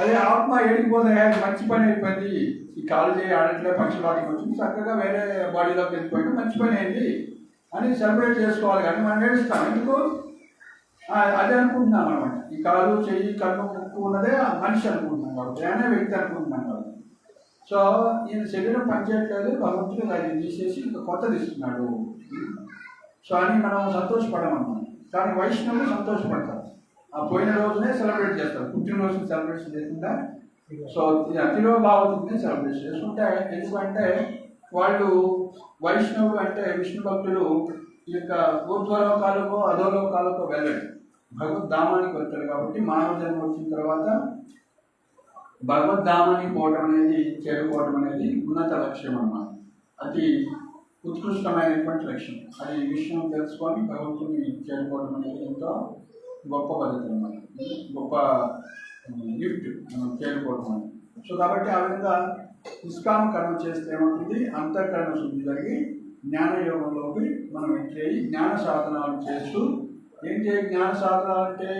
అదే ఆత్మ ఏడిపోతే మంచి పని అయిపోయింది, ఈ కాలు చేయి ఆడట్లే, పక్షపాతం వచ్చింది, చక్కగా వేరే బాడీలోకి వెళ్ళిపోయింది, మంచి పని అయింది అని సెలబ్రేట్ చేసుకోవాలి. కానీ మనం ఏడుస్తాం ఎందుకు? అదే అనుకుంటున్నాం అనమాట. ఈ కాలు చెయ్యి కన్ను ముక్కు ఉన్నదే మనిషి అనుకుంటున్నాం కాబట్టి, అనే వ్యక్తి అనుకుంటున్నాం కాబట్టి. సో ఈయన శరీరం పనిచేయట్లేదు, భగవంతుడు దాన్ని తీసేసి ఇంకా కొత్తది ఇస్తున్నాడు. సో అని మనం సంతోషపడమన్నమాట. కానీ వైష్ణవులు సంతోషపడతారు, ఆ పోయిన రోజునే సెలబ్రేట్ చేస్తారు, పుట్టినరోజుని సెలబ్రేషన్ చేయకుండా. సో తిరోభావతిని సెలబ్రేట్ చేసుకుంటే, ఎందుకంటే వాళ్ళు వైష్ణవులు అంటే విష్ణు భక్తులు ఈ యొక్క ఊర్ధ్వలోకాలకో అధోలోకాలకో వెళ్ళండి, భగవద్ధామానికి వెళ్తారు. కాబట్టి మానవ జన్మ వచ్చిన తర్వాత భగవద్ధామానికి పోవడం అనేది, చేరుకోవడం అనేది ఉన్నత లక్ష్యం అన్నమాట. అతి ఉత్కృష్టమైనటువంటి లక్ష్యం. అది విషయం తెలుసుకొని భగవంతుని చేరుకోవడం అనేది ఎంతో గొప్ప పద్ధతి అన్నమాట, గొప్ప గిఫ్ట్ మనం చేరుకోవడం అనేది. సో కాబట్టి ఆ విధంగా నిష్కామ కర్మ చేస్తే ఏమవుతుంది? అంతఃకరణ శుద్ధి జరిగి జ్ఞానయోగంలోకి మనం ఎంట్రీ అయ్యి జ్ఞాన సాధనాలు చేస్తూ, ఏంటి జ్ఞాన సాధనాలు అంటే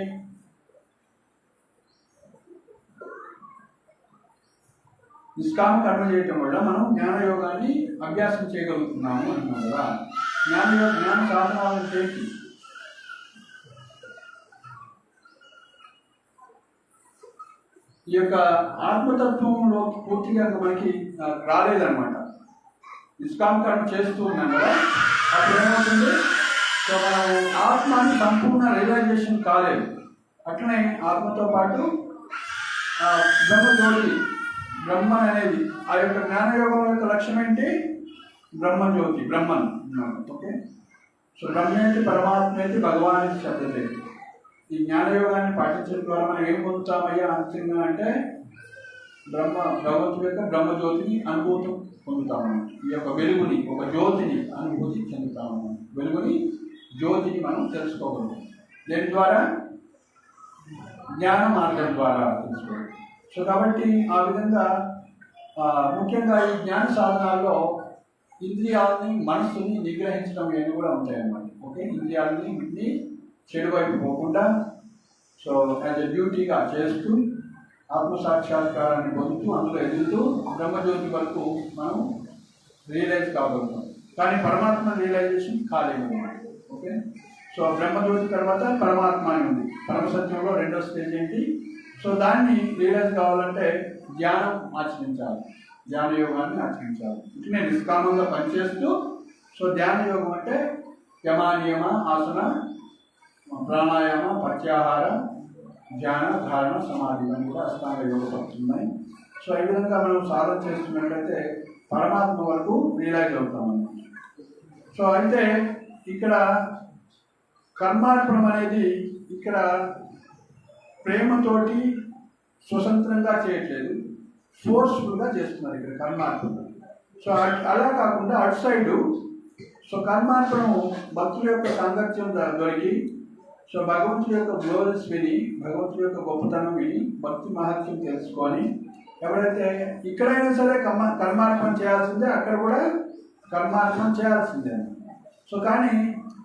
నిష్కామ కర్మ చేయటం వల్ల మనం జ్ఞానయోగాన్ని అభ్యాసం చేయగలుగుతున్నాము అంటున్నాం కదా. జ్ఞాన సాధనాలు అంటే ఈ యొక్క ఆత్మతత్వంలో పూర్తిగా మనకి రాలేదన్నమాట. నిష్కామ కర్మ చేస్తూ ఉన్నాం కదా, అప్పుడు ఏమవుతుంది? సో మనం ఆత్మని సంపూర్ణ రియలైజేషన్ కాలేదు. అట్లనే ఆత్మతో పాటు బ్రహ్మజ్యోతి బ్రహ్మ అనేది ఆ యొక్క జ్ఞానయోగం యొక్క లక్ష్యం ఏంటి? బ్రహ్మజ్యోతి బ్రహ్మన్. ఓకే, సో బ్రహ్మేంటి పరమాత్మేంటి భగవాన్ శబ్దతే. ఈ జ్ఞానయోగాన్ని పాటించడం ద్వారా మనం ఏం పొందుతామయ్యా అంతిమంగా అంటే భగవంతుడి యొక్క బ్రహ్మజ్యోతిని అనుభూతం పొందుతామన్నమాట. ఈ యొక్క వెలుగుని, ఒక జ్యోతిని అనుభూతి చెందుతామన్నమాట. వెలుగుని, జ్యోతిని మనం తెలుసుకోగలం. దేని ద్వారా? జ్ఞాన మార్గం ద్వారా తెలుసుకోవాలి. సో కాబట్టి ఆ విధంగా ముఖ్యంగా ఈ జ్ఞాన సాధనాల్లో ఇంద్రియాలని, మనస్సుని నిగ్రహించడం ఇవన్నీ కూడా ఉంటాయన్నమాట. ఓకే, ఇంద్రియాలని వీటిని చెడు వైపు పోకుండా సో యాజ్ ఎ డ్యూటీగా చేస్తూ ఆత్మసాక్షాత్కారాన్ని పొందుతూ అందులో ఎదుగుతూ బ్రహ్మజ్యోతి వరకు మనం రియలైజ్ కాగలుగుతాం. కానీ పరమాత్మ రియలైజేషన్ కాలేము. ఓకే, సో బ్రహ్మజ్యోతి తర్వాత పరమాత్మ అని ఉంది. పరమసత్యంలో రెండో స్టేజ్ ఏంటి? సో దాన్ని రియలైజ్ కావాలంటే ధ్యానం ఆచరించాలి, ధ్యాన యోగాన్ని ఆచరించాలి. ఇట్లనే నిష్కామంగా పనిచేస్తూ సో ధ్యాన యోగం అంటే యమ, నియమ, ఆసన, ప్రాణాయామ, ప్రత్యాహార, ధ్యాన, ధారణ, సమాధి అని కూడా అష్టాంగ యోగ పద్ధతులు ఉన్నాయి. సో ఈ విధంగా మనం సాధన చేస్తున్నట్లయితే పరమాత్మ వరకు రియలైజ్ అవుతాం అన్నమాట. సో అయితే ఇక్కడ కర్మార్పణం అనేది ఇక్కడ ప్రేమతోటి స్వతంత్రంగా చేయట్లేదు, ఫోర్స్ఫుల్గా చేస్తున్నారు ఇక్కడ కర్మార్పణం. సో అలా కాకుండా అటు సైడు సో కర్మార్పణం భక్తుల యొక్క సాంగత్యం దొరికి సో భగవంతుడి యొక్క గ్లోరీస్ విని, భగవంతుడి యొక్క గొప్పతనం విని, భక్తి మహత్యం తెలుసుకొని ఎవరైతే ఇక్కడైనా సరే కర్మార్పణ చేయాల్సిందే, అక్కడ కూడా కర్మార్పణ చేయాల్సిందే. సో కానీ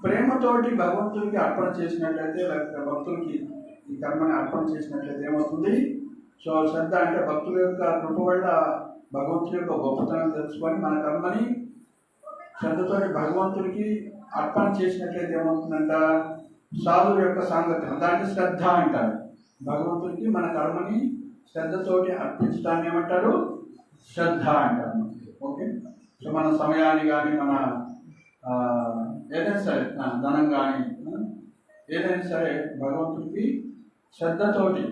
ప్రేమతోటి భగవంతుడికి అర్పణ చేసినట్లయితే, లేకపోతే భక్తులకి ఈ కర్మని అర్పణ చేసినట్లయితే ఏమవుతుంది? సో శ్రద్ధ అంటే భక్తుల యొక్క కృప వల్ల భగవంతుడి యొక్క గొప్పతనం తెలుసుకొని మన కర్మని శ్రద్ధతోటి భగవంతుడికి అర్పణ చేసినట్లయితే ఏమవుతుందంట? సాధువు యొక్క సాంగత్యం, దాన్ని శ్రద్ధ అంటారు. భగవంతుడికి మన కర్మని శ్రద్ధతోటి అర్పించడాన్ని ఏమంటారు? శ్రద్ధ అంటారు. ఓకే, సో మన సమయాన్ని కానీ, మన ఏదైనా సరే ధనం కానీ ఏదైనా సరే భగవంతుడికి శ్రద్ధతోటి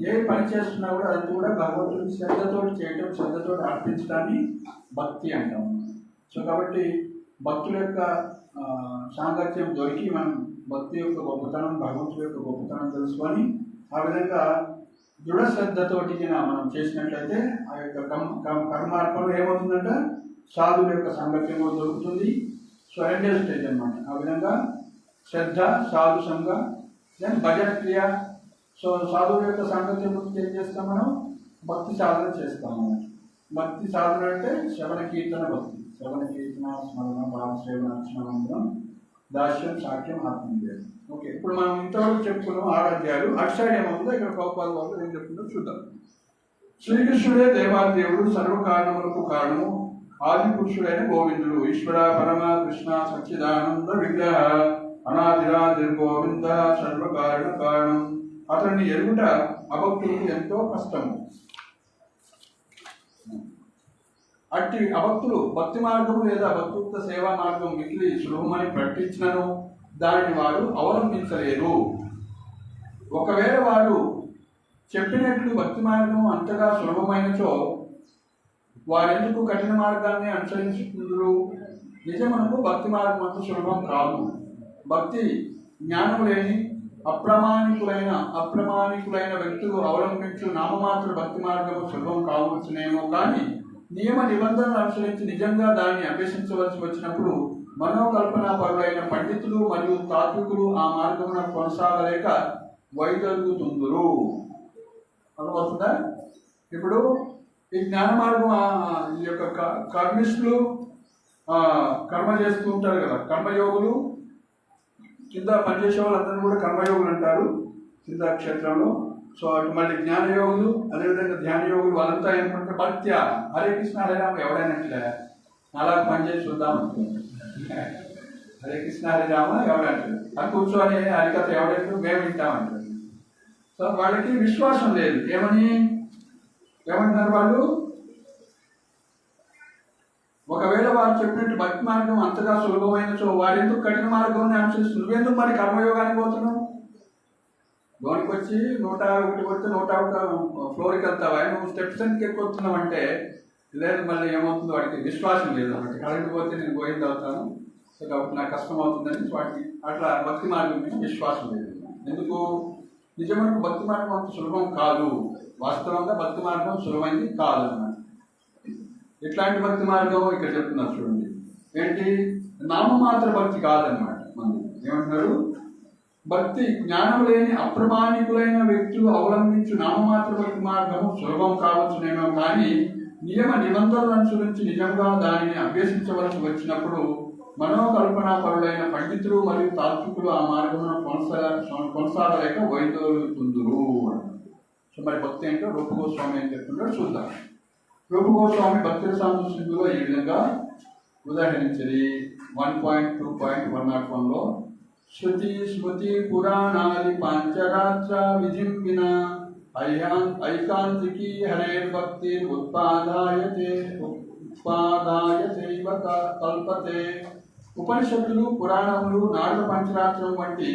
ఏ పని చేస్తున్నా కూడా అది కూడా భగవంతుడికి శ్రద్ధతోటి చేయటం, శ్రద్ధతోటి అర్పించడాన్ని భక్తి అంటాం. సో కాబట్టి భక్తుల యొక్క సాంగత్యం దొరికి మనం భక్తి యొక్క గొప్పతనం, భగవంతుడి యొక్క గొప్పతనం తెలుసుకొని ఆ విధంగా దృఢ శ్రద్ధతోటి మనం చేసినట్లయితే ఆ యొక్క కర్మార్పణ ఏమవుతుందంటే సాధువుల యొక్క సాంగత్యం దొరుకుతుంది. సో రెండో స్టేజ్ అన్నమాట. ఆ విధంగా శ్రద్ధ, సాధు సంఘ, దెన్ భజన క్రియ. సో సాధువుల యొక్క సాంగత్యం గురించి ఏం చేస్తాం? మనం భక్తి సాధన చేస్తాము. భక్తి సాధన అంటే శ్రవణ కీర్తన భక్తి. శ్రవణ కీర్తన, స్మరణ, భావ శ్రవణ, అక్షరం, దాస్యం, సాఖ్యం, ఆత్మీయం. ఓకే, ఇప్పుడు మనం ఇంతవరకు చెప్పుకున్నాం 6 అధ్యాయాలు. అటు సైడ్ ఏమవుతుందో ఇక్కడ ప్రభుపాద వాళ్ళు ఏం చెప్తుందో చూద్దాం. శ్రీకృష్ణుడే దేవాదేవుడు, సర్వకారణములకు కారణము, ఆది పురుషుడైన గోవిందుడు, ఈశ్వర పరమ కృష్ణ సచ్చిదానంద విగ్రహ, అనాదిరాదిర్గోవింద, సర్వకారణ కారణం. అతన్ని ఎరుగుట అభక్తులకు ఎంతో కష్టము. అట్టి అభక్తులు భక్తి మార్గము లేదా భక్తుక్త సేవా మార్గం మిగిలి సులభమని ప్రకటించినను దానిని వారు అవలంబించలేరు. ఒకవేళ వారు చెప్పినట్లు భక్తి మార్గం అంతగా సులభమైనచో వారెందుకు కఠిన మార్గాన్ని అనుసరించుకుందరు? నిజమునకు భక్తి మార్గం అంత సులభం కాదు. భక్తి జ్ఞానం లేని అప్రమాణికులైన వ్యక్తులు అవలంబించు నామమాత్ర భక్తి మార్గము సులభం కావచ్చునేమో కానీ నియమ నిబంధనలు అనుసరించి నిజంగా దాన్ని అభ్యసించవలసి వచ్చినప్పుడు మనోకల్పనా పరులైన పండితులు మరియు తాత్వికులు ఆ మార్గమున కొనసాగలేక వైదొలుగుతుందురు. అర్థమవుతుందా? ఇప్పుడు ఈ జ్ఞాన మార్గం ఈ యొక్క కర్మిష్ఠులు కర్మ చేస్తూ ఉంటారు కదా, కర్మయోగులు. కింద పనిచేసే వాళ్ళందరూ కూడా కర్మయోగులు అంటారు కింద క్షేత్రంలో. సో అటు మళ్ళీ జ్ఞానయోగులు, అదేవిధంగా ధ్యాన యోగులు, వాళ్ళంతా ఏమంటే భక్త్య హరే కృష్ణ హరే రామ ఎవడైనట్లే అలా పనిచేసి చూద్దాం. హరే కృష్ణ హరే రామ ఎవడంటారు, అది కూర్చొని హరికథ ఎవడంటారు, మేము వింటామంటారు. సో వాళ్ళకి విశ్వాసం లేదు. ఏమంటున్నారు వాళ్ళు? ఒకవేళ వారు చెప్పినట్టు భక్తి మార్గం అంతగా సులభమైన సో వారెందుకు కఠిన మార్గం అనుసరిస్తుంది? నువ్వెందుకు మరి కర్మయోగానికి పోతున్నావు? లోనికి వచ్చి 101 కొడితే 101 ఫ్లోర్కి వెళ్తావా, నువ్వు స్టెప్స్ ఎందుకు ఎక్కువ వస్తున్నావు అంటే లేదు, మళ్ళీ ఏమవుతుందో వాడికి విశ్వాసం లేదు అన్నమాట. కరెంట్ పోతే నేను గోయింది అవుతాను, సో కాబట్టి నాకు కష్టం అవుతుందని వాటికి అట్లా భక్తి మార్గం మీద విశ్వాసం లేదు. ఎందుకు? నిజమైన భక్తి మార్గం అంత సులభం కాదు. వాస్తవంగా భక్తి మార్గం సులభమైంది కాదు అన్నమాట. ఎట్లాంటి భక్తి మార్గం ఇక్కడ చెప్తున్నారు చూడండి. ఏంటి? నామమాత్ర భక్తి కాదన్నమాట. మనం ఏమంటున్నారు? భక్తి జ్ఞానం లేని అప్రమాణికులైన వ్యక్తులు అవలంబించు నామమాత్ర భక్తి మార్గము సులభం కావచ్చునేమో, కానీ నియమ నిబంధనలను అనుసరించి నిజంగా దానిని అభ్యసించవలసి వచ్చినప్పుడు మనోకల్పనాపరులైన పండితులు మరియు తాత్వికులు ఆ మార్గమును కొనసాగలేక వైదొలుతుందురు. సో మరి భక్తి ఏంటో రూప గోస్వామి ఏం చెప్తున్నాడో చూద్దాం. రూప గోస్వామి భక్తి రసామృత సింధులో ఈ విధంగా ఉదాహరించింది. 1.2.101లో శృతి స్మృతి పురాణాది పాంచరాత్ర విధిం వినా ఐకాంతికి హరేర్భక్తి ఉత్పాదాయతైవ కల్పతే. ఉపనిషత్తులు, పురాణములు, నారద పంచరాత్రం వంటి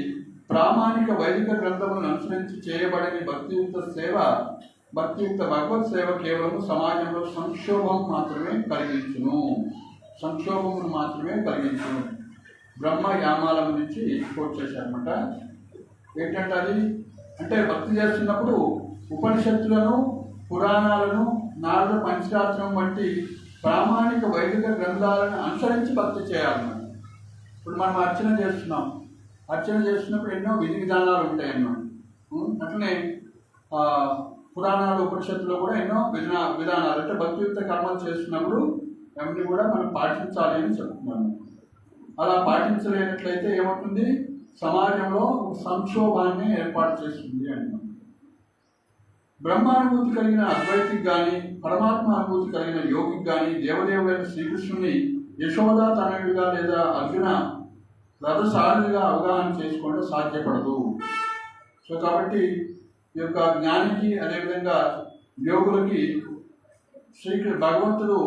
ప్రామాణిక వైదిక గ్రంథములను అనుసరించి చేయబడని భక్తియుక్త భగవత్ సేవ కేవలం సమాజంలో సంక్షోభమును మాత్రమే కలిగించును. బ్రహ్మ యామాల నుంచి కోట్ చేశారనమాట. ఏంటంటే అది అంటే భక్తి చేస్తున్నప్పుడు ఉపనిషత్తులను, పురాణాలను, నారద పంచరాత్రం వంటి ప్రామాణిక వైదిక గ్రంథాలను అనుసరించి భక్తి చేయాలన్నమాట. ఇప్పుడు మనం అర్చన చేస్తున్నప్పుడు ఎన్నో విధి విధానాలు ఉంటాయన్నమాట. అట్లనే పురాణాలు, ఉపనిషత్తులో కూడా ఎన్నో విధానాలు అంటే భక్తియుక్త కర్మలు చేస్తున్నప్పుడు అవన్నీ కూడా మనం పాటించాలి అని చెప్తున్నాను. అలా పాటించలేనట్లయితే ఏమవుతుంది? సమాజంలో ఒక సంక్షోభాన్ని ఏర్పాటు చేస్తుంది అంటున్నాం. బ్రహ్మానుభూతి కలిగిన అద్వైతికి కానీ, పరమాత్మ అనుభూతి కలిగిన యోగికి కానీ దేవదేవుడైన శ్రీకృష్ణుని యశోదా తనయుడిగా లేదా అర్జున రథసారుడిగా అవగాహన చేసుకోవడం సాధ్యపడదు. సో కాబట్టి ఈ యొక్క జ్ఞానికి అదేవిధంగా యోగులకి భగవంతుడు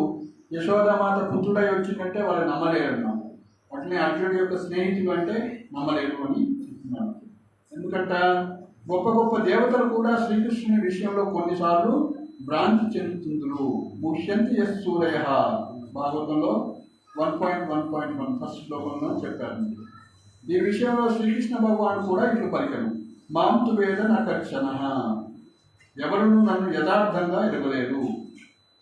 యశోదామాత పుత్రుడై వచ్చిందంటే వాళ్ళు నమ్మలేరు అన్నాం. అట్లనే అర్జునుడి యొక్క స్నేహితులు అంటే నమ్మలేరు అని చెప్తున్నాను. ఎందుకంటే గొప్ప గొప్ప దేవతలు కూడా శ్రీకృష్ణుని విషయంలో కొన్నిసార్లు భ్రాంతి చెందుతుందురు. ముష్యంతి యస్ సూరయ భాగవతంలో 1.1.1 ఫస్ట్ శ్లోకంలో చెప్పారు. ఈ విషయంలో శ్రీకృష్ణ భగవాన్ కూడా ఇట్లు పలికను, మాంతు వేద నకర్షణ, ఎవరును నన్ను యథార్థంగా ఎరగలేరు,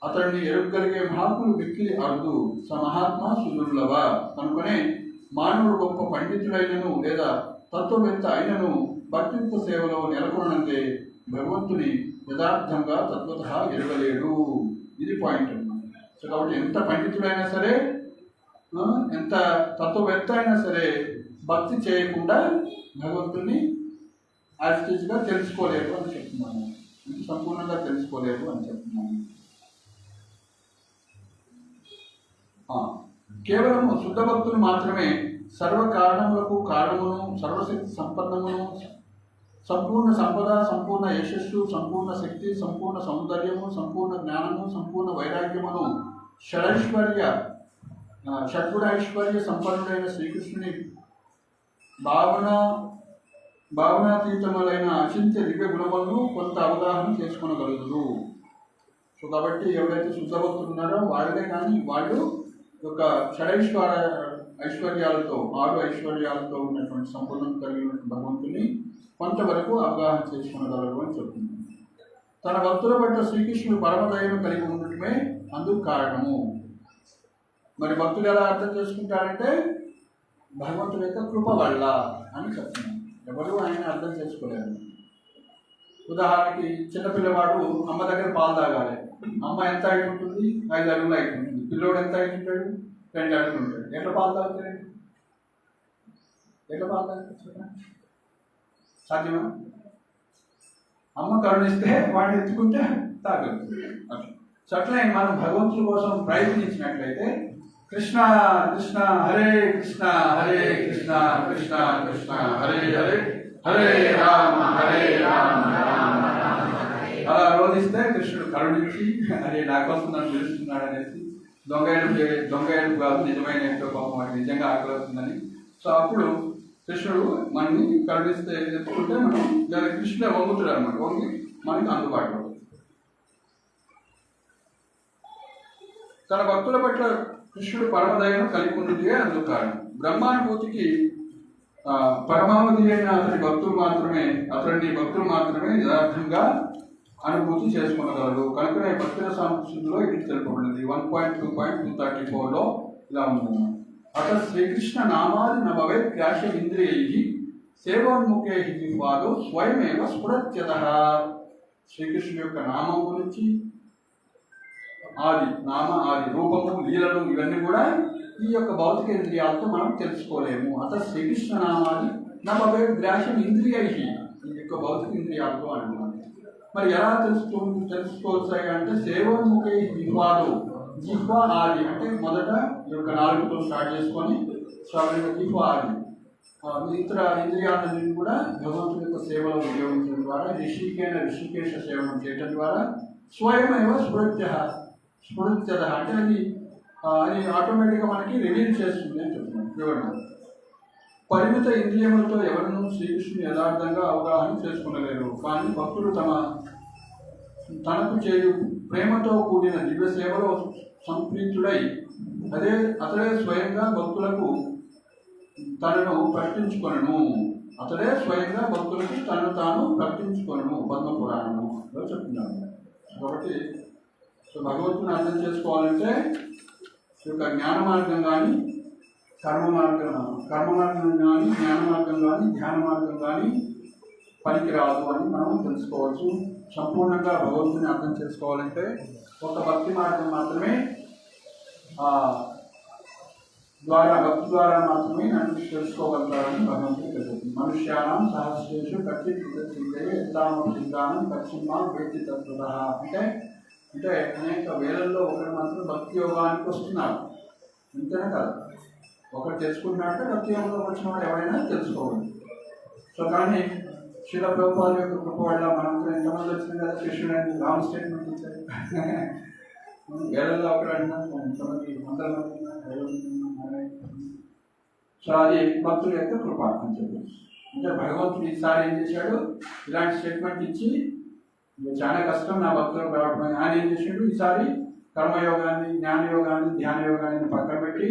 అతడిని ఎరుగలిగే మహాత్ములు మిక్కిలి అరుదు, స మహాత్మా సుదుర్లభ. కనుకనే మానవుడు గొప్ప పండితుడైనను లేదా తత్వవేత్త అయినను భక్తిత్వ సేవలో నెలకొనందే భగవంతుని యథార్థంగా తత్వత ఎరగలేడు. ఇది పాయింట్ అన్నమాట. సో కాబట్టి ఎంత పండితుడైనా సరే, ఎంత తత్వవేత్త అయినా సరే భక్తి చేయకుండా భగవంతుని యాజిటీస్గా తెలుసుకోలేరు అని చెప్తున్నాను. సంపూర్ణంగా తెలుసుకోలేరు అని చెప్తున్నాను. కేవలం శుద్ధ భక్తులు మాత్రమే సర్వ కారణములకు కారణమును, సర్వశక్తి సంపన్నమును, సంపూర్ణ సంపద, సంపూర్ణ యశస్సు, సంపూర్ణ శక్తి, సంపూర్ణ సౌందర్యము, సంపూర్ణ జ్ఞానము, సంపూర్ణ వైరాగ్యమును, షడ్గుణైశ్వర్య సంపన్నుడైన శ్రీకృష్ణుని భావనాతీతములైన అచింత్య దివ్య గుణములను కొంత అవగాహన చేసుకొనగలుగుతారు. సో కాబట్టి ఎవరైతే శుద్ధ భక్తులు ఉన్నారో వాళ్ళే కానీ వాళ్ళు ఒక ఐశ్వర్యాలతో 6 ఐశ్వర్యాలతో ఉన్నటువంటి సంపూర్ణం కలిగినటువంటి భగవంతుని కొంతవరకు అవగాహన చేసుకునగలరు అని చెప్తుంది. తన భక్తుల పట్ల శ్రీకృష్ణుడు పరమదయను కలిగి ఉండటమే అందుకు కారణము. మరి భక్తులు ఎలా అర్థం చేసుకుంటారంటే భగవంతుడి యొక్క కృప వల్ల అని చెప్తున్నాను. ఎవరు ఆయన అర్థం చేసుకోలేరు. ఉదాహరణకి చిన్నపిల్లవాడు అమ్మ దగ్గర పాలు తాగాలి. అమ్మ ఎంత హైట్ ఉంటుంది? 5 అడుగులు హైట్ ఉంటుంది. పిల్లోడు ఎంత హైట్ ఉంటాడు? 2 అడుగులు ఉంటాడు. ఎట్లా పాలు తాగుతాడు? సాధ్యమా? అమ్మ కరుణిస్తే వాడిని ఎత్తుకుంటే తాగలుగుతుంది. సో అట్లా మనం భగవంతుడి కోసం ప్రయత్నించినట్లయితే కృష్ణ కృష్ణ హరే కృష్ణ హరే కృష్ణ కృష్ణ కృష్ణ హరే హరే హరే రామ రామ రామ అలా రోధిస్తే కృష్ణుడు కరుణించి అరే నా కోసం నన్ను పిలుస్తున్నాడు అనేసి దొంగ ఏడుపు కాదు, నిజమైన ఏంటో పాపం వాడికి నిజంగా ఆకలి అవుతుందని. సో అప్పుడు కృష్ణుడు మనని కరుణిస్తే తెచ్చుకుంటే మనం దాని కృష్ణుడే వంగుతాడు అనమాట, వంగి మనకి అందుబాటులో. తన భక్తుల పట్ల కృష్ణుడు పరమదయను కలిగి ఉన్నదే అందుకు కారణం. బ్రహ్మానుభూతికి పరమావధి అయిన అతని భక్తులు మాత్రమే యథార్థంగా అనుభూతి చేసుకునగలరు. కనుకనే భక్తుల సంస్కృతిలో ఇది తెలుపబడింది. 1.2.234లో ఇలా ఉంది. అత శ్రీకృష్ణ నామాది నభవే క్యాష ఇంద్రియై సేవోన్ముఖే జిహ్వాదో స్వయమేవ స్ఫురత్యతః. శ్రీకృష్ణుడి యొక్క నామం గురించి, ఆది రూపము, లీలలు ఇవన్నీ కూడా ఈ యొక్క భౌతిక ఇంద్రియాలతో మనం తెలుసుకోలేము. అత శ్రీకృష్ణ నామాది నభవే గ్రాహ్యం ఇంద్రియై, ఈ యొక్క భౌతిక ఇంద్రియాలతో అంటున్నాను. మరి ఎలా తెలుసుకోవచ్చాయి అంటే సేవోన్ముఖే జిహ్వాదో, జిహ్వా ఆది అంటే మొదట ఈ యొక్క నాలుగుతో స్టార్ట్ చేసుకొని జిహ్వా ఆది ఇతర ఇంద్రియాలన్నింటినీ కూడా భగవంతుని యొక్క సేవలో ఉపయోగించడం ద్వారా, ఋషికేశ సేవనం చేయడం ద్వారా స్వయమేవ స్ఫురత్యత అంటే అది ఆటోమేటిక్గా మనకి రివీల్ చేస్తుంది అని చెప్తున్నాం. వివరణ పరిమిత ఇంద్రియములతో ఎవరినూ శ్రీకృష్ణుని యథార్థంగా అవగాహన చేసుకునలేరు. కానీ భక్తుడు తనకు చేయు ప్రేమతో కూడిన దివ్య సేవలో సంప్రీతుడై అతడే స్వయంగా భక్తులకు తనను ప్రకటించుకొనను. తనను తాను ప్రకటించుకొనను. పద్మపురాణంలో చెప్తున్నాను. కాబట్టి భగవంతుని అర్థం చేసుకోవాలంటే ఈ యొక్క జ్ఞాన మార్గం కానీ, కర్మ మార్గం కానీ, జ్ఞాన మార్గం కానీ, ధ్యాన మార్గం కానీ పనికిరాదు అని మనం తెలుసుకోవచ్చు. సంపూర్ణంగా భగవంతుని అర్థం చేసుకోవాలంటే ఒక భక్తి మార్గం మాత్రమే భక్తి ద్వారా మాత్రమే నన్ను తెలుసుకోగలుగుతారని భగవంతుడు తెలుస్తుంది. మనుష్యానం సహస్రేషు కచ్చిత్ సిద్ధానం కచ్చిమా వేచి తత్వత అంటే అనేక వేలల్లో ఒకరు మాత్రం భక్తి యోగానికి వస్తున్నారు. అంతేనే కాదు, ఒకరు తెలుసుకుంటున్నారంటే భక్తి యోగంలోకి వచ్చిన వాడు ఎవరైనా తెలుసుకోవాలి. సో కానీ శిల ప్రభుపాద యొక్క కృప వల్ల మనకు ఎంతమంది వచ్చింది కదా, కృష్ణుడు రామ్ స్టేట్మెంట్ ఇచ్చారు. వేలల్లో ఒకరు అంటున్నారు, ఎంతమంది వందల మంది. సో అది భక్తుల యొక్క కృప అని చెప్పచ్చు. అంటే భగవంతుడు ఈసారి ఏం చేశాడు, ఇలాంటి స్టేట్మెంట్ ఇచ్చి చాలా కష్టం నా భక్తులకు రావడం. ఆయన ఏం చేసాడు, ఈసారి కర్మయోగాన్ని, జ్ఞానయోగాన్ని, ధ్యాన యోగాన్ని పక్కన పెట్టి,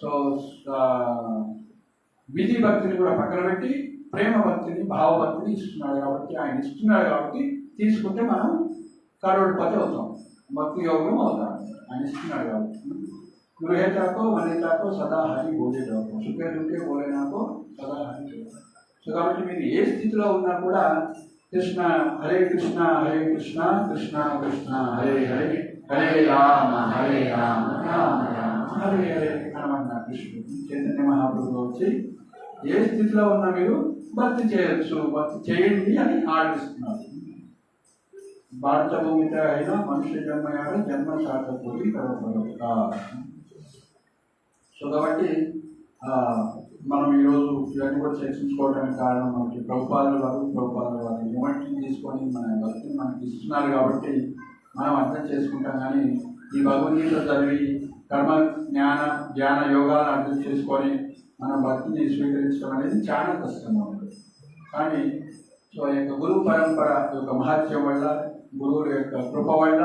సో విధి భక్తిని కూడా పక్కన పెట్టి ప్రేమ భక్తిని, భావభక్తిని ఇస్తున్నాడు. కాబట్టి తీసుకుంటే మనం కరోడ్పతి అవుతాం, భక్తి యోగం అవుతాం. ఆయన ఇస్తున్నాడు కాబట్టి గృహేతాకో వనితాకో సదా హరి బోధేదాకో సుఖే దుఃఖే బోలేనాకో సదా హరి. సో కాబట్టి మీరు ఏ స్థితిలో ఉన్నా కూడా కృష్ణ హరే కృష్ణ హరే కృష్ణ కృష్ణ కృష్ణ హరే హరే హరే రామ రామ హరే హరే అనమన్నా కృష్ణుడు. చైతన్య మహాప్రభువు వచ్చి ఏ స్థితిలో ఉన్నా మీరు భక్తి చేయొచ్చు, భక్తి చేయండి అని ఆర్డరిస్తున్నారు. భారత భూమిత అయినా మనుష్య జన్మ సార్థకూడి కరపడక. సో కాబట్టి మనం ఈరోజు ఇవన్నీ కూడా చర్చించుకోవడానికి కారణం మనకి ప్రభుపాదుల వారు యూనిట్ని తీసుకొని మన భక్తిని మనకి ఇస్తున్నారు కాబట్టి మనం అర్థం చేసుకుంటాం. కానీ ఈ భగవద్గీత చదివి కర్మ ధ్యాన యోగాలను అర్థం చేసుకొని మన భక్తిని స్వీకరించడం అనేది చాలా కష్టంగా ఉంటుంది. కానీ సో ఈ యొక్క గురు పరంపర యొక్క మహత్యం వల్ల, గురువుల యొక్క కృప వల్ల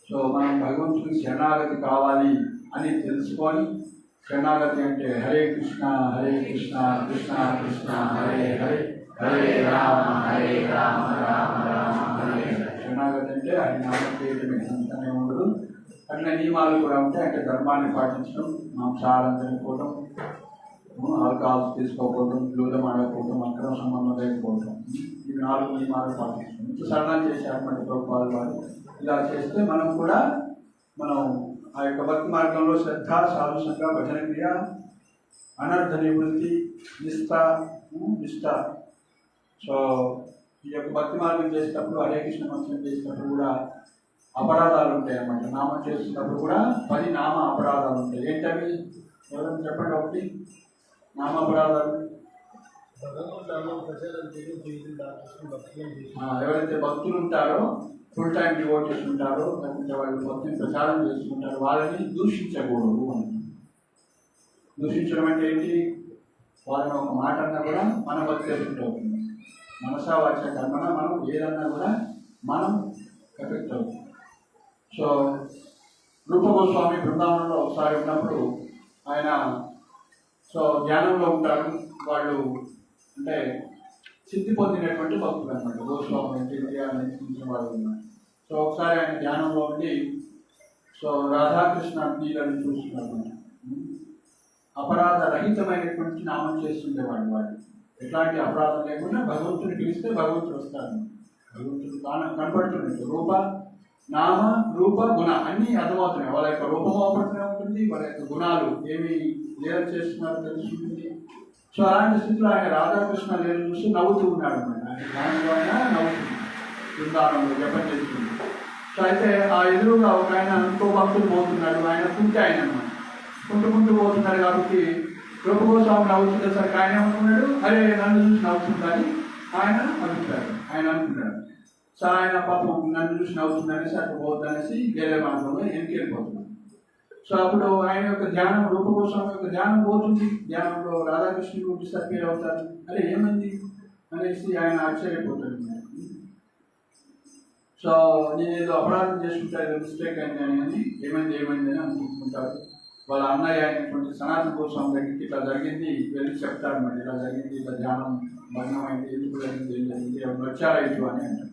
సో మనం భగవంతుడికి శరణాగతి కావాలి అని తెలుసుకొని, శరణాగతి అంటే హరే కృష్ణ కృష్ణ కృష్ణ హరే హరే హరే రామ రామ రామ హరే. శరణాగతి అంటే అది నామం చేయటమే, అంతనే ఉండదు. అట్లా నియమాలు కూడా ఉంటాయి. అంటే ధర్మాన్ని పాటించడం, మాంసాహారం తినకపోవడం, ఆల్కహాల్స్ తీసుకోకపోవడం, జూదం ఆడకపోవడం, అక్రమ సంబంధం లేకపోవడం, ఇవి 4 నియమాలు పాటించడం. ఇంత సరళం చేసేటువంటి ప్రభుపాదుల వారు ఇలా చేస్తే మనం కూడా ఆ యొక్క భక్తి మార్గంలో శ్రద్ధ, సాధుసంగ, భజన క్రియ, అనర్థ నివృత్తి, నిష్ఠ. సో ఈ యొక్క భక్తి మార్గం చేసేటప్పుడు, హరే కృష్ణ మంత్రం చేసేటప్పుడు కూడా అపరాధాలు ఉంటాయి అన్నమాట. నామం చేసేటప్పుడు కూడా 10 నామ అపరాధాలు ఉంటాయి. ఏంటవి ఎవరైనా చెప్పండి. ఒకటి నామ అపరాధాలు. ఎవరైతే భక్తులు ఉంటారో, ఫుల్ టైం డివోటీస్ ఉంటారో, లేకపోతే వాళ్ళు భక్తిని ప్రచారం చేసుకుంటారో వాళ్ళని దూషించకూడదు. దూషించడం అంటే ఏంటి? వాళ్ళని ఒక మాట అన్నా కూడా మన భక్తి ఎఫెక్ట్ అవుతుంది. మనసా వాచ కర్మన మనం ఏదన్నా కూడా మనం ఎఫెక్ట్ అవుతుంది. సో రూప గోస్వామి బృందావనంలో ఒకసారి ఉన్నప్పుడు ఆయన ధ్యానంలో ఉంటారు. వాళ్ళు అంటే సిద్ధి పొందినటువంటి భక్తులు అనమాట. గోస్వామి ఇంద్రియాలను వాళ్ళు ఉన్నారు. సో ఒకసారి ఆయన ధ్యానంలో ఉండి రాధాకృష్ణ నీళ్ళని చూస్తున్నారు. అపరాధ రహితమైనటువంటి నామం చేస్తుండేవాడు. వాళ్ళు ఎట్లాంటి అపరాధం లేకుండా భగవంతుని పిలిస్తే భగవంతుడు వస్తాడు. భగవంతుడు కనపడుతున్నాడు. రూప నామ రూప గుణ అన్నీ అర్థమవుతున్నాయి. వాళ్ళ యొక్క రూపం అవపడుతూనే ఉంటుంది, వాళ్ళ యొక్క గుణాలు ఏమి లీల చేస్తున్నారో తెలుస్తుంది. సో అలాంటి స్థితిలో ఆయన రాధాకృష్ణ లీల చూసి నవ్వుతూ ఉన్నాడు అనమాట. ఆయన నవ్వుతుంది, బృందావనంలో జపం చేస్తుంది. సో అయితే ఆ ఎదురుగా ఒక ఆయన ఇంకో భక్తులు పోతున్నాడు. ఆయన కుంటే ఆయన అనమాట. కుంటూ పోతున్నాడు కాబట్టి రూపగోస్వామి నవ్వుతుండేసరికి ఆయన ఏమనుకున్నాడు, అరే నన్ను చూసి నవ్వుతుందని ఆయన అనుకుంటాడు. సో ఆయన పాపం నన్ను చూసి నవ్వుతుందనేసి అటు పోవద్దనేసి వేరే మార్గంలో వెళ్ళిపోతున్నాడు. సో అప్పుడు ఆయన యొక్క ధ్యానం, రూపగోస్వామి యొక్క ధ్యానం పోతుంది. ధ్యానంలో రాధాకృష్ణుడు డిసప్పేర్ అవుతారు. అరే ఏమైంది అనేసి ఆయన ఆశ్చర్యపోతాడు. సో నేను ఏదో అపరాధం చేసుకుంటాను, ఏదో మిస్టేక్ అయిందని అని ఏమైంది అని అనుకుంటుంటారు. వాళ్ళ అన్నయ్య అయినటువంటి సనాతన గోస్వామి దగ్గరికి ఇట్లా జరిగింది వెళ్ళి చెప్తారు. మరి ఇలా జరిగింది, ఇట్లా ధ్యానం భగ్నమైంది, ఎందుకు జరిగింది, ఏం జరిగింది, ఎవరు వచ్చారా ఇటు అని అంటారు.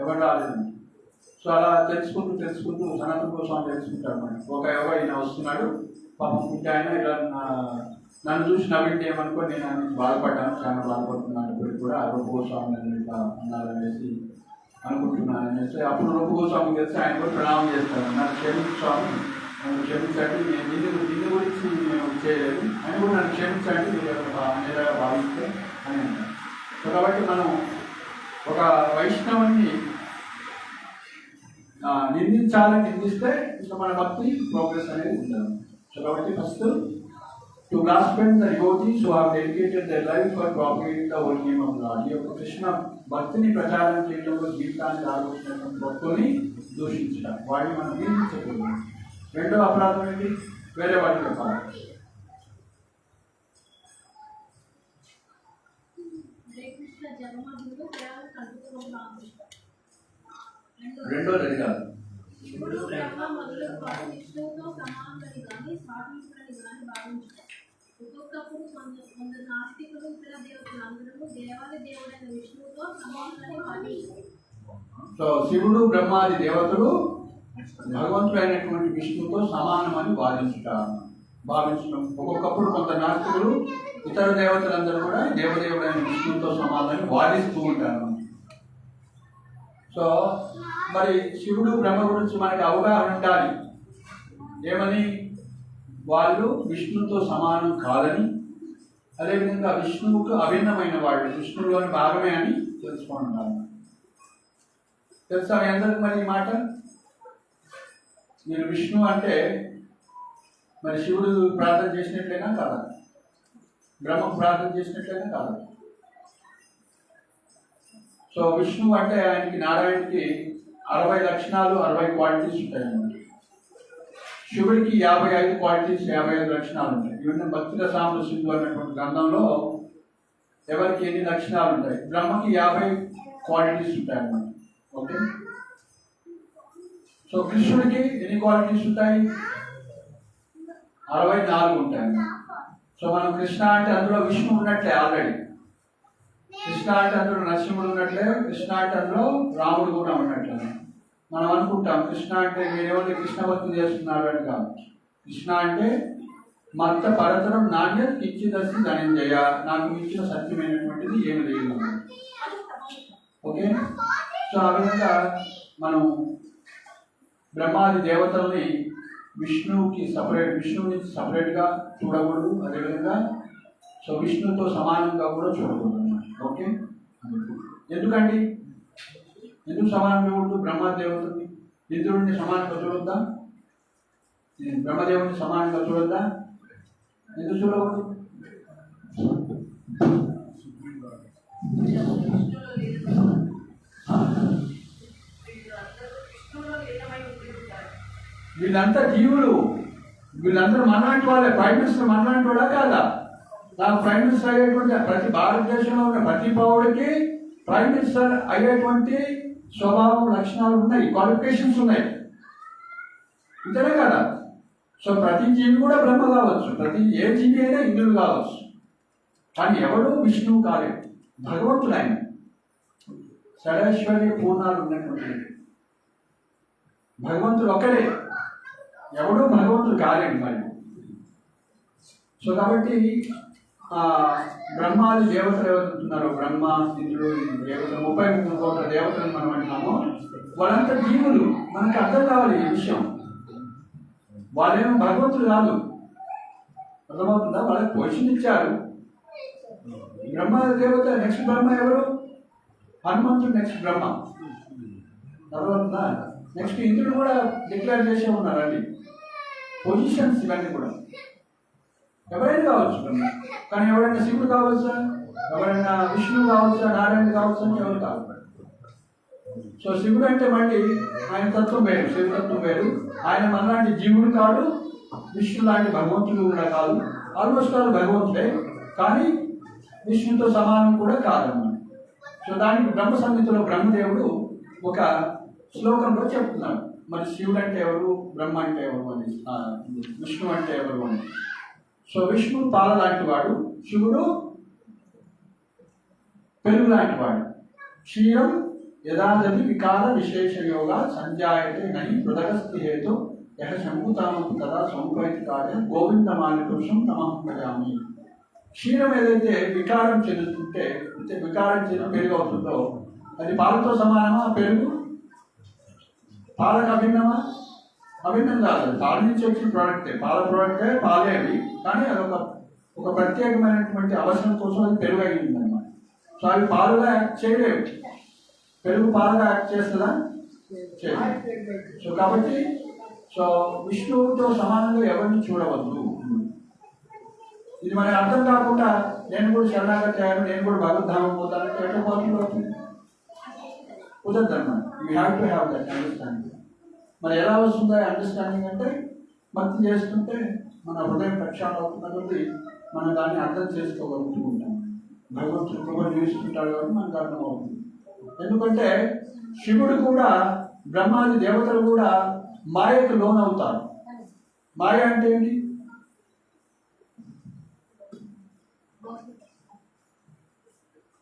ఎవరు రాలేదండి. సో అలా తెలుసుకుంటూ సనాతన గోస్వామి తెలుసుకుంటారు. మరి ఎవరో ఈయన వస్తున్నాడు, పాపం పుట్టి ఆయన ఇలా నన్ను చూసి నవ్వింటి ఏమనుకో నేను ఆయన బాధపడ్డాను, చాలా బాధపడుతున్నాను. ఇప్పటికి కూడా రూప గోస్వామి నన్ను ఇట్లా అన్నారనేసి అనుకుంటున్నాను అనేసి అప్పుడు రూప గోస్వామి తెలిసి ఆయన కూడా ప్రణామం చేస్తాను. నన్ను క్షమించు స్వామి, నన్ను క్షమించండి, నేను దీని గురించి నేను చేయలేదు, ఆయన కూడా నన్ను క్షమించండి అనేలా భావిస్తే అని అంటారు. సో కాబట్టి మనం ఒక వైష్ణవుని నిందిస్తే ఇంకా మన భక్తి ప్రోగ్రెస్ అనేది ఉండదు. సో కాబట్టి first to grasp and the devotees who have dedicated their life for propagating the whole name of God. ఈ యొక్క కృష్ణ భక్తిని ప్రచారం చేయడంలో జీవితాన్ని ఆలోచించినటువంటి భక్తుల్ని దూషించడం, వాడిని మనం నిందించకూడదు. రెండో అపరాధం ఏంటి? వేరే వాటికి అపరాధం. రెండోది అది కాదు. సో శివుడు బ్రహ్మాది దేవతలు భగవంతుడైనటువంటి విష్ణువుతో సమానమని భావించడం. ఒక్కొక్కప్పుడు కొంత నాస్తికులు ఇతర దేవతలందరూ కూడా దేవదేవుడైన విష్ణువుతో సమానమని వాదిస్తూ ఉంటారు. సో మరి శివుడు బ్రహ్మ గురించి మనకి అవగాహన ఉండాలి. ఏమని? వాళ్ళు విష్ణువుతో సమానం కాదని, అదేవిధంగా విష్ణువుకు అభిన్నమైన వాళ్ళు, విష్ణువులోని భాగమే అని తెలుసుకుంటున్నారు. తెలుసా మీ అందరికి మరి ఈ మాట? మీరు విష్ణు అంటే మరి శివుడు ప్రార్థన చేసినట్లయినా కాదా? బ్రహ్మకు ప్రార్థన చేసినట్లయినా కాదా? సో విష్ణువు అంటే ఆయనకి, నారాయణకి 60 లక్షణాలు, 60 క్వాలిటీస్ ఉంటాయన్నమాట. శివుడికి 55 క్వాలిటీస్, 55 లక్షణాలు ఉంటాయి. ఇవన్నీ భక్తుల సాంబ సింధు అన్నటువంటి గ్రంథంలో ఎవరికి ఎన్ని లక్షణాలు ఉంటాయి? బ్రహ్మకి 50 క్వాలిటీస్ ఉంటాయి అన్నమాట. ఓకే. సో కృష్ణుడికి ఎన్ని క్వాలిటీస్ ఉంటాయి? 64 ఉంటాయి. సో మనం కృష్ణ అంటే అందులో విష్ణు ఉన్నట్లే ఆల్రెడీ. కృష్ణ అంటే అందులో నరసింహుడు ఉన్నట్లే, కృష్ణ అంటే అందులో రాముడు కూడా ఉన్నట్లే. మనం అనుకుంటాం కృష్ణ అంటే మీరేమో కృష్ణ భక్తి చేస్తున్నారు అని కాదు. కృష్ణ అంటే మత పరతరం నాణ్య ఇచ్చిదస్తి ధనంజయ, నాకు ఇచ్చిన సత్యమైనటువంటిది ఏమి లేదు. ఓకే. సో ఆ విధంగా మనం బ్రహ్మాది దేవతల్ని విష్ణువుకి విష్ణువు నుంచి సపరేట్గా చూడకూడదు. అదేవిధంగా సో విష్ణువుతో సమానంగా కూడా చూడకూడదు అన్నమాట. ఓకే. ఎందుకండి? ఎందుకు సమానంగా ఉండదు? బ్రహ్మదేవుడిని ఇంద్రుడిని సమానంగా చూడొద్దా? బ్రహ్మదేవుడిని సమానంగా చూడొద్దా? ఎందుకు చూడకూడదు? వీళ్ళంతా జీవులు, వీళ్ళందరూ మనలాంటి వాళ్ళే. ప్రైమ్ మినిస్టర్ మనలాంటి వాడా కాదా? నాకు ప్రైమ్ మినిస్టర్ అయ్యేటువంటి ప్రతి భారతదేశంలో ఉన్న ప్రతి పౌరుడికి ప్రైమ్ మినిస్టర్ అయ్యేటువంటి స్వభావం లక్షణాలు ఉన్నాయి, క్వాలిఫికేషన్స్ ఉన్నాయి, ఇంతనే కదా. సో ప్రతి జీవి కూడా బ్రహ్మ కావచ్చు, ప్రతి ఏ జీవి అయినా ఇంద్రుడు కావచ్చు, కానీ ఎవడు విష్ణువు కాలేదు, భగవంతుడు ఆయన. షడైశ్వర్య పూర్ణాలు ఉన్నటువంటి భగవంతుడు ఒక్కడే, ఎవడు భగవంతుడు కాలేడు మరి. సో కాబట్టి బ్రహ్మాది దేవతలు ఎవరుతున్నారు, బ్రహ్మ ఇంద్రుడు దేవతలు 33 కోట్ల దేవతలు మనం అంటున్నాము. వాళ్ళంతా జీవులు, మనకు అర్థం కావాలి ఈ విషయం. వాళ్ళేమో భగవంతుడు కాదు, అర్థమవుతుందా? వాళ్ళకి పొజిషన్ ఇచ్చారు. బ్రహ్మ దేవత నెక్స్ట్ బ్రహ్మ ఎవరు? హనుమంతుడు నెక్స్ట్ బ్రహ్మ, అర్థమవుతుందా? నెక్స్ట్ ఇంద్రుడు కూడా డిక్లేర్ చేసే ఉన్నారండి. పొజిషన్స్ ఇవన్నీ కూడా ఎవరైనా కావచ్చు బ్రహ్మ, కానీ ఎవరైనా శివుడు కావచ్చా, ఎవరైనా విష్ణువు కావచ్చా, నారాయణ కావచ్చు అంటే ఎవరు కావచ్చు. సో శివుడు అంటే మళ్ళీ ఆయన తత్వం వేరు, శివతత్వం వేరు. ఆయన మనలాంటి జీవుడు కాదు, విష్ణు లాంటి భగవంతుడు కూడా కాదు. ఆల్మోస్ట్ ఆల్ భగవంతుడే, కానీ విష్ణుతో సమానం కూడా కాదన్నమాట. సో దానికి బ్రహ్మ సంహితలో బ్రహ్మదేవుడు ఒక శ్లోకంలో చెప్తున్నాడు, మరి శివుడు అంటే ఎవరు, బ్రహ్మ అంటే ఎవరు అని, విష్ణు అంటే ఎవరు అని. సో విష్ణువు పాల లాంటి వాడు, శివుడు పెరుగు లాంటి వాడు. క్షీరం యదాదతి వికార విశేష యోగ సంజాయతే నహి మృదకస్తి హేతు యహ శంకుతామం కదా సంపైతి కార్య గోవిందమానిపురుషం తమహం భజామి. క్షీరం ఏదైతే వికారం చెందుతుంటే, అంటే వికారం చెంది పెరుగు అవుతుందో, అది పాలతో సమానమా? పెరుగు పాలకు అభిన్నమా? అభిన్నం కాదు, పాల నుంచి వచ్చిన ప్రోడక్టే, పాల ప్రోడక్టే, పాలే అవి, కానీ అది ఒక ప్రత్యేకమైనటువంటి అవసరం కోసం అది పెరుగు అయింది అనమాట. సో అవి పాలుగా యాక్ట్ చేయలేవు, పెరుగు పాలుగా యాక్ట్ చేస్తుందా? చేయలేదు. సో కాబట్టి సో విష్ణువుతో సమానంగా ఎవరిని చూడవద్దు. ఇది మనకి అర్థం కాకుండా నేను కూడా శరణాగతి అయ్యాను, నేను కూడా భగవద్ధామం పోతానంటే ఎట్లా పాసిబుల్ అవుతుంది? కుదరదు అన్నమాట. You have to have that understanding. మరి ఎలా వస్తుందో అండర్స్టాండింగ్ అంటే భక్తి చేస్తుంటే మన హృదయం ప్రక్షాళన అవుతున్న కొద్దీ మనం దాన్ని అర్థం చేసుకోగలుగుతూ ఉంటాం. భగవంతుడు కృపను చూస్తుంటాడు కాబట్టి మనకు అర్థం అవుతుంది. ఎందుకంటే శివుడు కూడా, బ్రహ్మాది దేవతలు కూడా మాయకు లోనవుతారు. మాయ అంటే ఏంటి?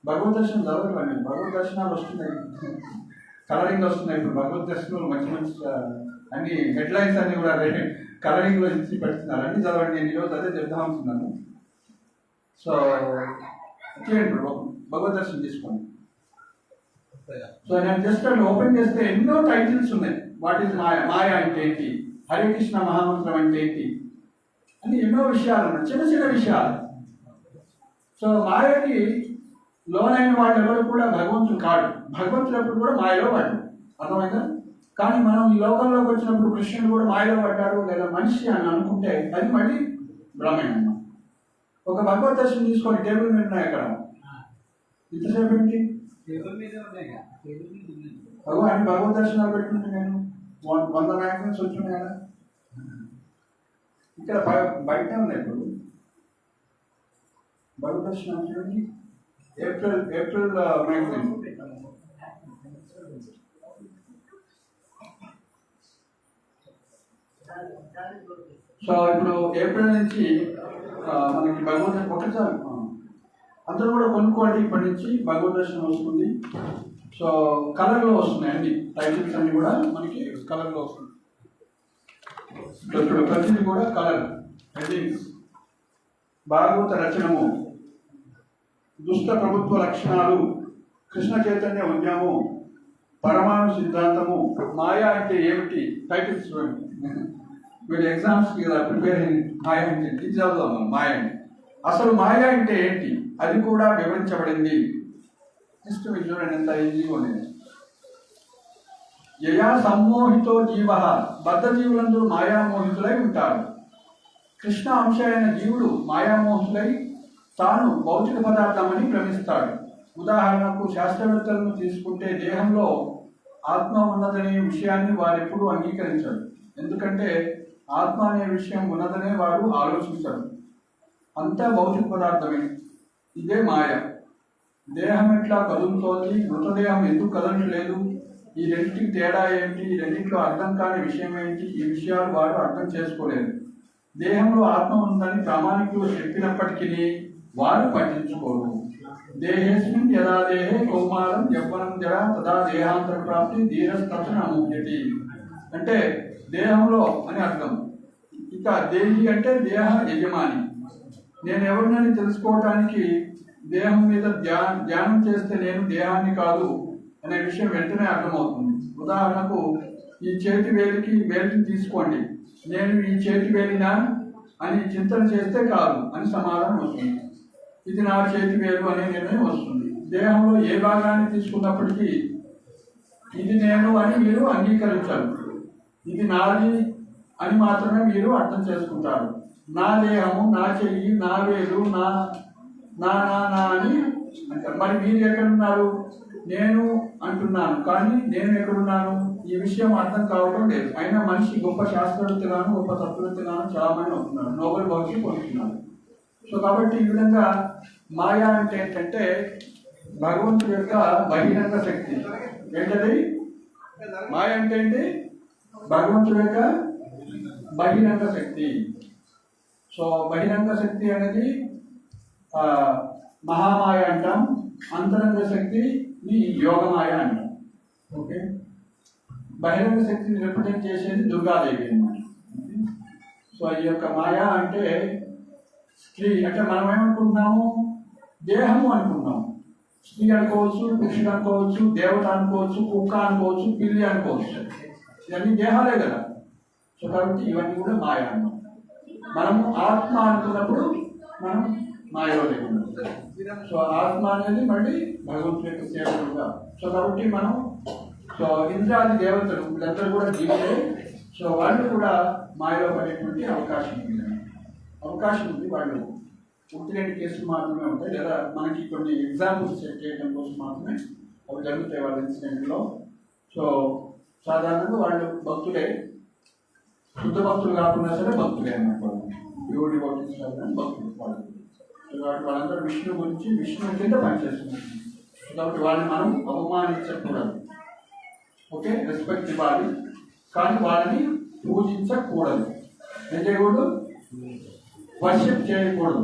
భగవద్ దర్శనం జరగట్లేదు, భగవద్ దర్శనాలు వస్తున్నాయి, కలరింగ్ వస్తున్నాయి. ఇప్పుడు భగవద్ దర్శనాలు మంచి మంచి అన్ని హెడ్లైన్స్ అన్ని కూడా కలరింగ్లో ఇచ్చి పెడుతున్నారు. అన్ని చదవండి, నేను ఈరోజు అదే చెప్తా ఉంటున్నాను. సో చేయండి, భగవద్ దర్శనం తీసుకోండి. సో నేను జస్ట్ అట్లా ఓపెన్ చేస్తే ఎన్నో టైటిల్స్ ఉన్నాయి. వాట్ ఈజ్ మాయ, మాయ అంటే ఏంటి, హరే కృష్ణ మహామంత్రం అంటే ఏంటి అని ఎన్నో విషయాలు ఉన్నాయి, చిన్న చిన్న విషయాలు. సో మాయకి లోనైన వాళ్ళు ఎవరు కూడా భగవంతుడు కాడు, భగవంతుడు ఎప్పుడు కూడా మాయలో పడ్డాడు, అర్థమైందా? కానీ మనం ఈ లోకంలోకి వచ్చినప్పుడు కృష్ణుడు కూడా మాయలో పడ్డాడు లేదా మనిషి అని అనుకుంటే అది మళ్ళీ భ్రమే అన్నమాట. ఒక భగవద్ దర్శనం తీసుకోండి, టేబుల్ మీద ఉన్నాయి అక్కడ, ఇంతసేపు ఏంటి భగవాన్ భగవద్ దర్శనాలు పెట్టుకుంటే నేను 100 మ్యాగజైన్స్ వచ్చినాయి కదా, ఇక్కడ బయట ఉన్నాయి. ఇప్పుడు భగవద్ దర్శనం చూడండి, ఏప్రిల్ మ్యాగజైన్. సో ఇప్పుడు ఏప్రిల్ నుంచి మనకి భగవద్ ఒకసారి అందరూ కూడా కొనుక్కోండి. ఇప్పటి నుంచి భగవద్ దర్శనం వస్తుంది. సో కలర్లో వస్తున్నాయి అన్ని టైటిల్స్ అన్ని కూడా మనకి కలర్లో వస్తుంది. ఇప్పుడు ప్రతిదీ కూడా కలర్ హెడ్డింగ్స్. భాగవత రచనము, దుష్ట ప్రభుత్వ లక్షణాలు, కృష్ణ చైతన్య ఉద్యమము, పరమాణు సిద్ధాంతము, మాయా అంటే ఏమిటి, టైటిల్స్ చూడండి. మీరు ఎగ్జామ్స్కి కదా ప్రిపేర్ అయ్యి మాయ అంటే ఇది చదువుదాం. మాయ అంటే అసలు మాయ అంటే ఏంటి అది కూడా వివరించబడింది. నెక్స్ట్ మీరు చూడండి ఎంత ఈజీగా ఉండేది. యయా సమ్మోహితో జీవ, బద్ధ జీవులందరూ మాయామోహితులై ఉంటారు. కృష్ణ అంశ అయిన జీవుడు మాయామోహితులై తాను భౌతిక పదార్థమని భ్రమిస్తాడు. ఉదాహరణకు శాస్త్రవేత్తలను తీసుకుంటే దేహంలో ఆత్మ ఉన్నదనే విషయాన్ని వారు ఎప్పుడూ అంగీకరించరు. ఎందుకంటే ఆత్మ అనే విషయం ఉన్నదనే వారు ఆలోచించరు. అంతా భౌతిక పదార్థమే. ఇదే మాయ. దేహం ఎట్లా కదులుతోంది, మృతదేహం ఎందుకు కదలట్లేదు, ఈ రెండింటికి తేడా ఏంటి, ఈ రెండింటిలో అర్థం కాని విషయం ఏంటి, ఈ విషయాలు వారు అర్థం చేసుకోలేరు. దేహంలో ఆత్మ ఉందని ప్రామాణికులు చెప్పినప్పటికీ వారు పట్టించుకోరు. దేహేస్మిన్ యదా దేహే కౌమారం యవ్వనం జరా తదా దేహాంతర ప్రాప్తి ధీరస్తత్ర అముహ్యతి. అంటే దేహంలో అని అర్థం. ఇక దేహి అంటే దేహ యజమాని. నేను ఎవరినని తెలుసుకోవటానికి దేహం మీద ధ్యానం చేస్తే నేను దేహాన్ని కాదు అనే విషయం వెంటనే అర్థమవుతుంది. ఉదాహరణకు ఈ చేతి వేలిని తీసుకోండి, నేను ఈ చేతి వేలినా అని చింతన చేస్తే కాదు అని సమాధానం వస్తుంది. ఇది నా చేతి వేలు అనే నిర్ణయం వస్తుంది. దేహంలో ఏ భాగాన్ని తీసుకున్నప్పటికీ ఇది నేను అని మీరు అంగీకరించారు. ఇది నాది అని మాత్రమే మీరు అర్థం చేసుకుంటారు. నా దేహము, నా చెయ్యి, నా వేలు, నా నా నా నా అని అంటారు. మరి మీరు ఎక్కడున్నారు? నేను అంటున్నాను, కానీ నేను ఎక్కడున్నాను ఈ విషయం అర్థం కావడం లేదు. అయినా మనిషి గొప్ప శాస్త్రవేత్తగాను గొప్ప తత్వవేత్తగాను చాలా మంది అవుతున్నారు, నోబెల్ బహుమతి పొందుతున్నారు. సో కాబట్టి ఈ విధంగా మాయా అంటే ఏంటంటే భగవంతుడి యొక్క బహిరంగ శక్తి. ఏంటది మాయ అంటే ఏంటి? భగవంతుడి యొక్క బహిరంగ శక్తి. సో బహిరంగ శక్తి అనేది మహామాయ అంటాం, అంతరంగ శక్తిని యోగమాయ అంటాం. ఓకే, బహిరంగ శక్తిని రిప్రజెంట్ చేసేది దుర్గాదేవి అన్నమాట. సో ఈ యొక్క మాయ అంటే స్త్రీ అంటే మనం ఏమనుకుంటున్నాము? దేహము అనుకున్నాము. స్త్రీ అనుకోవచ్చు, పురుషుడు అనుకోవచ్చు, దేవత అనుకోవచ్చు, కుక్క అనుకోవచ్చు, పిల్లి అనుకోవచ్చు. ఇవన్నీ దేహాలే కదా. సో కాబట్టి ఇవన్నీ కూడా మాయ అన్నమాట. మనము ఆత్మ అనుకున్నప్పుడు మనం మాయలో లేకుండా. సో ఆత్మ అనేది మళ్ళీ భగవంతుడి యొక్క సేవలుగా. సో కాబట్టి మనం ఇంద్రాది దేవతలు వీళ్ళందరూ కూడా జీవులే. సో వాళ్ళు కూడా మాయలో పడేటువంటి అవకాశం ఉంది. వాళ్ళు ఒకటి రెండు కేసులు మాత్రమే ఉంటాయి, లేదా మనకి కొన్ని ఎగ్జాంపుల్స్ సెట్ చేయడం కోసం మాత్రమే అవి జరుగుతాయి వాళ్ళ ఇన్సిడెంట్లో. సో సాధారణంగా వాళ్ళు భక్తులే, శుద్ధ భక్తులు కాకుండా సరే భక్తులే అన్నమాట. యోగి భక్తులు భక్తులు వాళ్ళు. కాబట్టి వాళ్ళందరూ విష్ణు గురించి విష్ణు కింద పనిచేస్తున్నారు. కాబట్టి వాళ్ళని మనం అవమానించకూడదు. ఓకే, రెస్పెక్ట్ ఇవ్వాలి, కానీ వాళ్ళని పూజించకూడదు. ఏం చేయకూడదు? వర్షిప్ చేయకూడదు.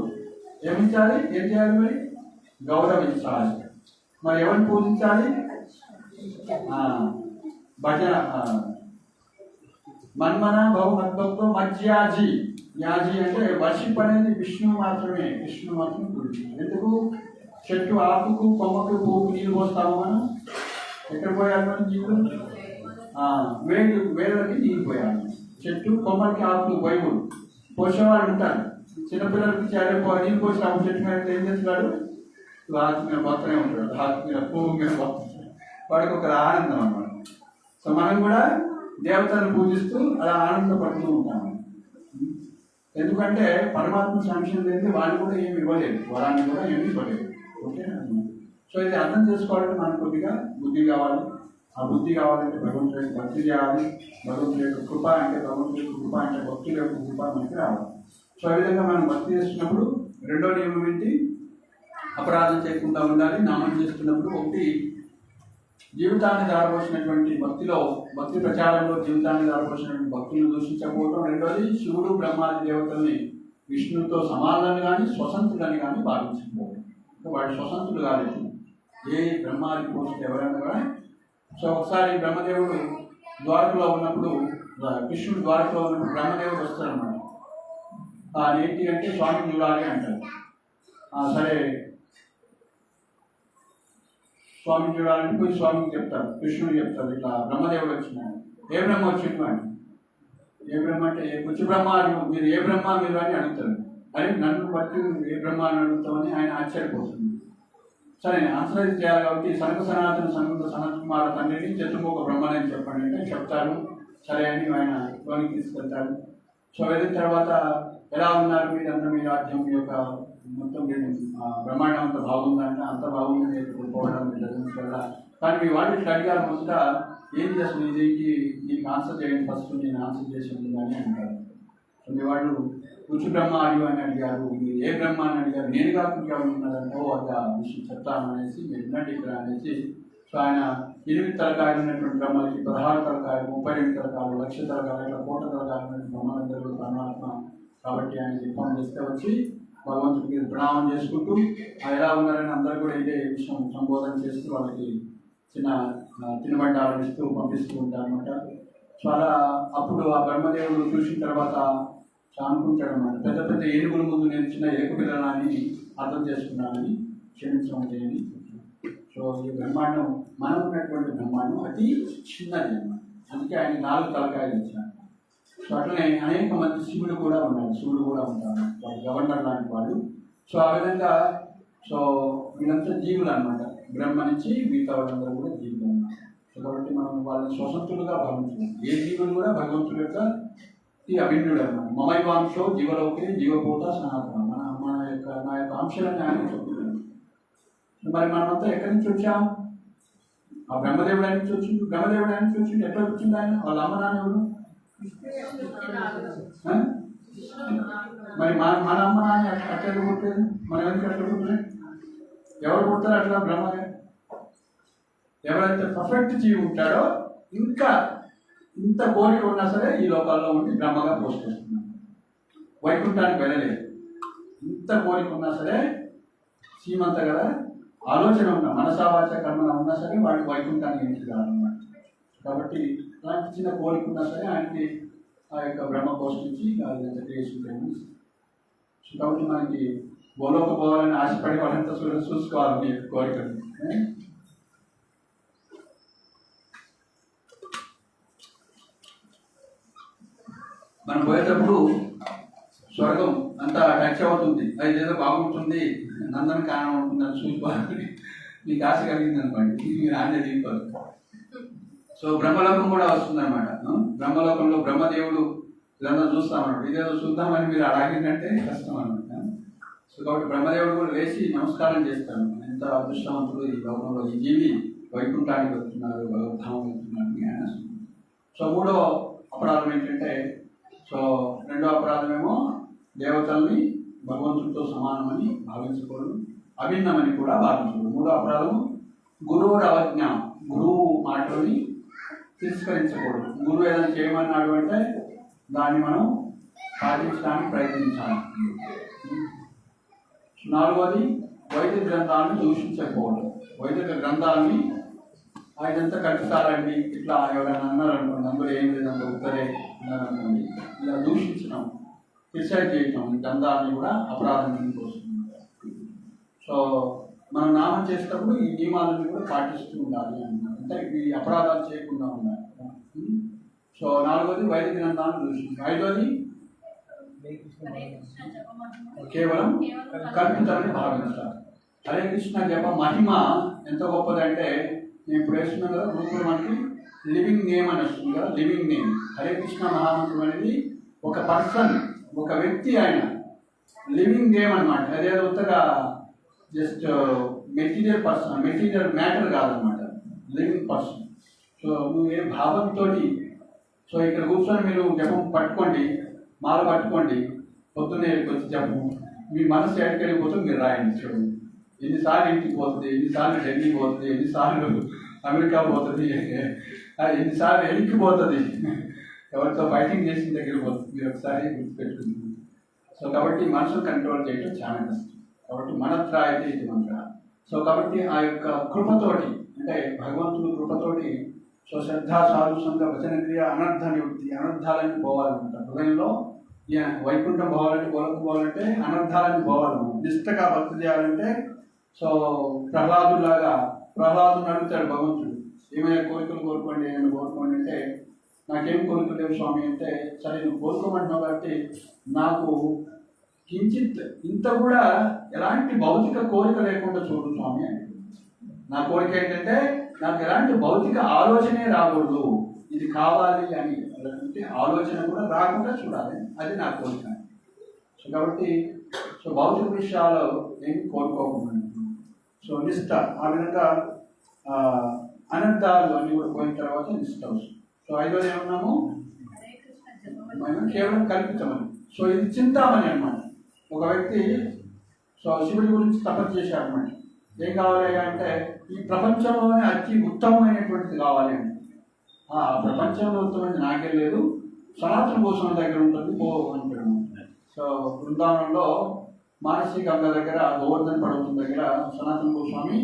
ఏం చేయాలి మరి? గౌరవించాలి. మరి ఎవరిని పూజించాలి? భజన మన్మన బహుమద్భక్తో మధ్యాజీ. యాజీ అంటే వర్షిప్ అనేది విష్ణు మాత్రమే పూజించాలి. ఎందుకు? చెట్టు ఆకుకు కొమ్మకు పువ్వుకు నీళ్ళు పోస్తాము మనం. ఎక్కడ పోయాలి మనం? జీవులు వేళ్ళకి నీళ్ళు పోయాలి. చెట్టు కొమ్మలకి ఆకులు పోయకూడదు. పోసేవాళ్ళు ఉంటారు. చిన్నపిల్లలకి నీళ్ళు పోసిన చెట్టు మీద ఏం చేస్తున్నాడు? ఆకు మీద పోతూనే ఉంటాడు, ఆకు మీద పువ్వు మీద పోతున్నాడు. వాడికి ఒక ఆనందం అన్నమాట. సో మనం కూడా దేవతలను పూజిస్తూ అలా ఆనందపడుతూ ఉంటాము. ఎందుకంటే పరమాత్మ సాంక్ష్యం లేని వాళ్ళు కూడా ఏమి ఇవ్వలేదు, వరాన్ని కూడా ఏమి ఇవ్వలేదు. ఓకే, సో ఇది అర్థం చేసుకోవాలంటే మనకు కొద్దిగా బుద్ధి కావాలి. ఆ బుద్ధి కావాలంటే భగవంతుడి యొక్క భక్తి చేయాలి. భగవంతుడి యొక్క కృప అంటే భక్తుల యొక్క కృప మనకి రావాలి. సో ఆ విధంగా మనం భక్తి చేస్తున్నప్పుడు రెండో నియమం ఏంటి? అపరాధం చేయకుండా ఉండాలి. నామం చేస్తున్నప్పుడు ఒకటి జీవితాన్ని దారపోసినటువంటి భక్తి ప్రచారంలో జీవితాన్ని దారపోసినటువంటి భక్తులను దూషించకపోవడం. రెండోది శివుడు బ్రహ్మాది దేవతల్ని విష్ణుతో సమానాన్ని కానీ స్వతంత్రులని కానీ భావించకపోవడం. వాడు స్వతంత్రులు కాలేదు, ఏ బ్రహ్మాది పురుషుడు ఎవరైనా కూడా. సో ఒకసారి బ్రహ్మదేవుడు ద్వారకలో ఉన్నప్పుడు, కృష్ణుడు ద్వారకలో ఉన్నప్పుడు బ్రహ్మదేవుడు వస్తారన్నమాట. ఏంటి అంటే స్వామిని చూడాలి అంటారు. సరే స్వామిని చూడాలంటే పోయి స్వామికి చెప్తారు, కృష్ణుడు చెప్తారు, ఇట్లా బ్రహ్మదేవుడు వచ్చినాడు. ఏ బ్రహ్మ వచ్చిండు అని. ఏ బ్రహ్మ అంటే వచ్చి బ్రహ్మ మీరు ఏ బ్రహ్మ మీరు అని అడుగుతారు. అని నన్ను బట్టి ఏ బ్రహ్మ అని అడుగుతామని ఆయన ఆశ్చర్యపోతుంది. సరే ఆన్సర్ అయితే చేయాలి కాబట్టి సనత్ కుమార తండ్రిని చతుర్ముఖ బ్రహ్మని చెప్పండి అంటే చెప్తారు. సరే అని ఆయన లోనికి తీసుకెళ్తారు. సో వెళ్ళిన తర్వాత ఎలా ఉన్నారు మీరంతా, మీ రాజ్యం యొక్క మొత్తం బ్రహ్మాండం అంత బాగుందంటే అంత బాగుంది పోవడం వల్ల. కానీ మీ వాళ్ళు ఇట్లా అడిగారు మొదట, ఏం చేస్తుంది దీనికి ఆన్సర్ చేయండి ఫస్ట్, నేను ఆన్సర్ చేసింది కానీ అంటారు. సో మీ వాళ్ళు రుచి బ్రహ్మ అడిగి అని అడిగారు, మీరు ఏ బ్రహ్మ అని అడిగారు, నేను కాకుండా ఉన్నారంటే అది ఆ విషయం చెప్తాను అనేసి మీరు వినండి ఇక్కడ అనేసి. సో ఆయన 8 తరకాయలు ఉన్నటువంటి బ్రహ్మలకి 16 తరకాయలు, 32 తరకాయలు, 1,00,000 తరకాయలు, ఇట్లా 1,00,00,000 తరకాయలు ఉన్నటువంటి బ్రహ్మలందరూ పరమాత్మ కాబట్టి ఆయన ఇన్ఫార్మ్ చేస్తే వచ్చి భగవంతుడికి ప్రణామం చేసుకుంటూ ఎలా ఉన్నారని అందరూ కూడా ఇదే విషయం సంబోధన చేస్తూ వాళ్ళకి చిన్న తినుబండాలను ఇస్తూ పంపిస్తూ ఉంటారు అనమాట. సో అలా అప్పుడు ఆ బ్రహ్మదేవుడు చూసిన తర్వాత అనుకుంటాడు అనమాట, పెద్ద పెద్ద ఏనుగుల ముందు నేను చిన్న ఎలుక పిల్లలని అర్థం చేసుకున్నానని క్షమించడం చేయని. సో ఈ బ్రహ్మాండం మనం ఉన్నటువంటి బ్రహ్మాండం అతి చిన్నది అన్నమాట. అందుకే ఆయన 4 తలకాయలు ఇచ్చారు. సో అట్లనే అనేక మంది శివుడు కూడా ఉన్నారు, శివుడు కూడా ఉంటారు, వాళ్ళు గవర్నర్ లాంటి వాళ్ళు. సో ఆ విధంగా సో వీళ్ళంతా జీవులు అనమాట, బ్రహ్మ నుంచి మిగతా వాళ్ళందరూ కూడా జీవులు అన్నమాట. సో కాబట్టి మనం వాళ్ళని స్వతంత్రులుగా భావించాలి. ఏ జీవులు కూడా భగవంతుడి యొక్క ఈ అభిన్నుడు అన్నమాట. మమైవాంశో జీవలోకే జీవభూత సనాతన, నా యొక్క అంశాలని ఆయన చెప్తున్నాడు. మరి మనమంతా ఎక్కడి నుంచి వచ్చాం? ఆ బ్రహ్మదేవుడు ఆయన నుంచి వచ్చిండు. బ్రహ్మదేవుడు ఆయన నుంచి వచ్చిండు. ఎట్లా వచ్చింది ఆయన? వాళ్ళ అమ్మ నాన్న ఎవరు? మరి మన అమ్మ నాన్న అట్లా పుట్టేది, మనం ఎందుకు అట్లా పుట్టలే? ఎవరు పుట్టారు అట్లా? బ్రహ్మదే. ఎవరైతే పర్ఫెక్ట్ జీవి ఉంటాడో ఇంకా ఇంత కోరిక ఉన్నా సరే ఈ లోకాల్లో ఉండి బ్రహ్మగా పోషిస్తున్నాడు, వైకుంఠానికి వెళ్ళలేదు. ఇంత కోరిక ఉన్నా సరే సీమంత కదా ఆలోచన ఉన్నా, మనసావాచ కర్మన ఉన్నా సరే వాడికి వైకుంఠానికి ఎంట్రీ కావాలన్నమాట. కాబట్టి అలాంటి చిన్న కోరిక ఉన్నా సరే ఆయనకి ఆ యొక్క బ్రహ్మ పోషించి అదంతా క్రియేషన్ చేయమని. కాబట్టి మనకి గోలోక పోవాలని ఆశపడి వాళ్ళంతా చూసుకోవాలి మీ యొక్క కోరికలు. మనం పోయేటప్పుడు స్వర్గం అంతా టచ్ అవుతుంది, అది ఏదో బాగుంటుంది, నందన కారణం ఉంటుందని చూసుకోవాలని మీకు ఆశ కలిగింది అనుకోండి, మీరు ఆజ్ఞ తీసుకోవాలి. సో బ్రహ్మలోకం కూడా వస్తుందన్నమాట. బ్రహ్మలోకంలో బ్రహ్మదేవుడు ఇదంతా చూస్తామన్నమాట. ఇదేదో చూద్దామని మీరు అడిగిందంటే కష్టం అనమాట. సో కాబట్టి బ్రహ్మదేవుడు కూడా లేచి నమస్కారం చేస్తాను, ఎంత అదృష్టవంతుడు ఈ లోకంలో ఈ జీవి వైకుంఠానికి వస్తున్నారు, భగవద్ధామం వెళ్తున్నారు. సో 3వ అపరాధం ఏంటంటే, సో 2వ అపరాధమేమో దేవతల్ని భగవంతుడితో సమానమని భావించకూడదు, అభిన్నమని కూడా భావించకూడదు. 3వ అపరాధం గురువు అవజ్ఞ, గురువు మాటలని తిరస్కరించకూడదు. గురువు ఏదైనా చేయమన్నాడు అంటే దాన్ని మనం పాటించడానికి ప్రయత్నించాలి. 4వది వైదిక గ్రంథాలను దూషించకూడదు. వైదిక గ్రంథాలని ఇదంతా కట్టిస్తారండి ఇట్లా ఎవరైనా అన్నారనుకోండి, అందులో ఏం లేదంత ఉత్తరే అన్నారనుకోండి, ఇలా దూషించడం, క్రిటిసైజ్ చేయటం ఈ గ్రంథాలని కూడా అపరాధం కిందకి వస్తుంది. సో మనం నామం చేసేటప్పుడు ఈ నియమాలను కూడా పాటిస్తూ ఉండాలి అన్నమాట. అంటే ఈ అపరాధాలు చేయకుండా ఉండాలి. సో 4వది వైదిక గ్రంథాలను దూషించడం. 5వది కేవలం కల్పితాన్ని భావించాలి. హరే కృష్ణ జప మహిమ ఎంత గొప్పదంటే, నేను ఇప్పుడు వేస్తున్నాం కదా గ్రూపులో మనకి లివింగ్ నేమ్ అని వస్తుంది కదా, లివింగ్ నేమ్. హరే కృష్ణ మహామంత్రం అనేది ఒక పర్సన్, ఒక వ్యక్తి, ఆయన లివింగ్ నేమ్ అనమాట. అదేదో ఉత్తగా just material person, material matter కాదనమాట, లివింగ్ పర్సన్. సో నువ్వు ఏ భావంతో, సో ఇక్కడ కూర్చొని మీరు జపం పట్టుకోండి, మాల పట్టుకోండి, పొద్దున్నే వచ్చి జపం, మీ మనసు ఎక్కడికి వెళ్ళిపోతుంది మీరు రాయండి. చూడండి ఎన్నిసార్లు ఇంటికి పోతుంది, ఎన్నిసార్లు ఢిల్లీ పోతుంది, ఎన్నిసార్లు అమెరికా పోతుంది, ఎన్నిసార్లు ఎన్నికిపోతుంది, ఎవరితో ఫైటింగ్ చేసిన దగ్గర పోతుంది, మీరు ఒకసారి గుర్తుపెట్టుకుంది. సో కాబట్టి మనసును కంట్రోల్ చేయడం చాలా కష్టం. కాబట్టి మనత్ర అయితే ఇది మంత్ర. సో కాబట్టి ఆ యొక్క కృపతోటి, అంటే భగవంతుడు కృపతోటి, సో శ్రద్ధ సాధుసంగ వచన క్రియ అనర్థ నివృత్తి, అనర్థాలని పోవాలన్నమాట. హృదయంలో వైకుంఠం పోవాలంటే, గోలకు పోవాలంటే అనర్థాలని పోవాలన్నమాట. నిష్టగా భక్తి చేయాలంటే, సో ప్రహ్లాదులాగా, ప్రహ్లాదుని అడుగుతాడు భగవంతుడు, ఏమైనా కోరికలు కోరుకోండి, ఏమైనా కోరుకోండి అంటే, నాకేం కోరికలు లేవు స్వామి అంటే, సరే నువ్వు కోరుకోమంటున్నావు కాబట్టి నాకు కించిత్ ఇంత కూడా ఎలాంటి భౌతిక కోరిక లేకుండా చూడు స్వామి అని. నా కోరిక ఏంటంటే నాకు ఎలాంటి భౌతిక ఆలోచనే రాకూడదు, ఇది కావాలి అని అంటే ఆలోచన కూడా రాకుండా చూడాలి, అది నా కోరిక. సో కాబట్టి సో భౌతిక విషయాలు ఏమి కోరుకోకుండా, సో నిష్ట, ఆ విధంగా అనర్థాలు అన్నీ కూడా పోయిన తర్వాత నిష్ట వస్తుంది. సో 5వది ఏమన్నాము, కేవలం కల్పితమని. సో ఇది చింతామణి అన్నమాట. ఒక వ్యక్తి సో శివుడి గురించి తపస్సు చేశాడు అన్నమాట. ఏం కావాలి అంటే ఈ ప్రపంచంలోనే అతి ఉత్తమమైనటువంటిది కావాలి అంటే ఆ ప్రపంచంలో ఉత్తమైనది నాకే లేదు, సనాతన గోస్వామి దగ్గర ఉంటుంది పో అంటాడు. సో బృందావనంలో మానసి గంగ దగ్గర గోవర్ధన పర్వతం దగ్గర సనాతన గోస్వామి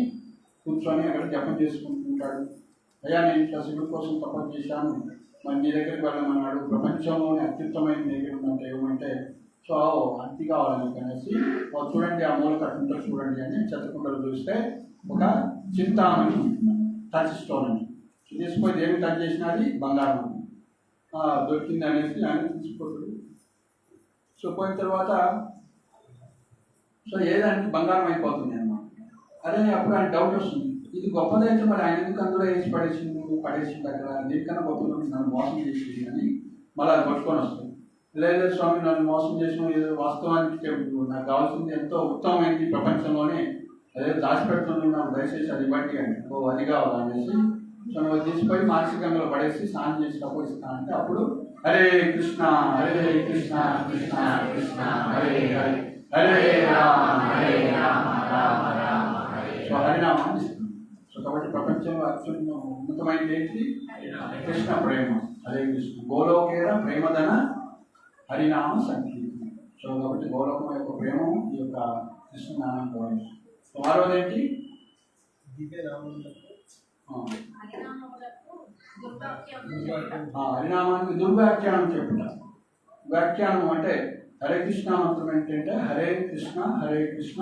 కూర్చొని అక్కడ జపం చేసుకుంటుంటాడు. అయ్యా నేను ఇట్లా శివుడి కోసం తపస్సు చేశాను, మరి నీ దగ్గరికి వెళ్ళమన్నాడు, ప్రపంచంలోనే అత్యుత్తమైన దగ్గర ఉందంటే ఏమంటే సో అంతి కావాలి మీకు అనేసి చూడండి ఆ మూల కట్టుంటే చూడండి అని చెత్తకుంటలు చూస్తే ఒక చింతామణి టచ్ స్టోన్ అని తీసుకుపోయి ఏమి టచ్ చేసినది బంగారం దొరికింది అనేసి ఆయన తీసుకుపోతాడు. సో పోయిన తర్వాత సో ఏదానికి బంగారం అయిపోతుంది అన్నమాట. అదే అప్పుడు ఆయన డౌట్ వస్తుంది, ఇది గొప్పదైతే మరి ఆయన ఎందుకు అందులో వేసి పడేసింది అక్కడ, దీనికన్నా గొప్పగా నన్ను మోసం చేసేది అని మళ్ళీ అది పట్టుకొని వస్తుంది. లేదు స్వామి నన్ను మోసం చేసిన వాస్తవానికి నాకు కావాల్సింది ఎంతో ఉత్తమమైంది ప్రపంచంలోనే, అదే దాచిపెడుతుంది నాకు దయచేసి అది ఇవ్వండి అని. ఓ అది కావాలనేసి సో నువ్వు తీసుకుపోయి మానసికంగా పడేసి స్నానం చేసినప్పుడు ఇస్తా అంటే అప్పుడు హరే కృష్ణ హరే కృష్ణ కృష్ణ కృష్ణ హరే హరే హరే రామ రామ రామ సో హరినామాన్ని ఇస్తుంది. సో కాబట్టి ప్రపంచంలో అత్యున్న ఉన్నతమైనది ఏంటి? కృష్ణ ప్రేమ. హరే కృష్ణ గోలోకేర ప్రేమధన హరినామ సంకీర్తన. సో కాబట్టి గోలోకం యొక్క ప్రేమ ఈ యొక్క కృష్ణనామం ద్వారా. సో ఆరోజు ఏంటి? హరినామానికి దుర్వ్యాఖ్యానం చెప్పుట. వ్యాఖ్యానం అంటే హరే కృష్ణ మంత్రం ఏంటంటే హరే కృష్ణ కృష్ణ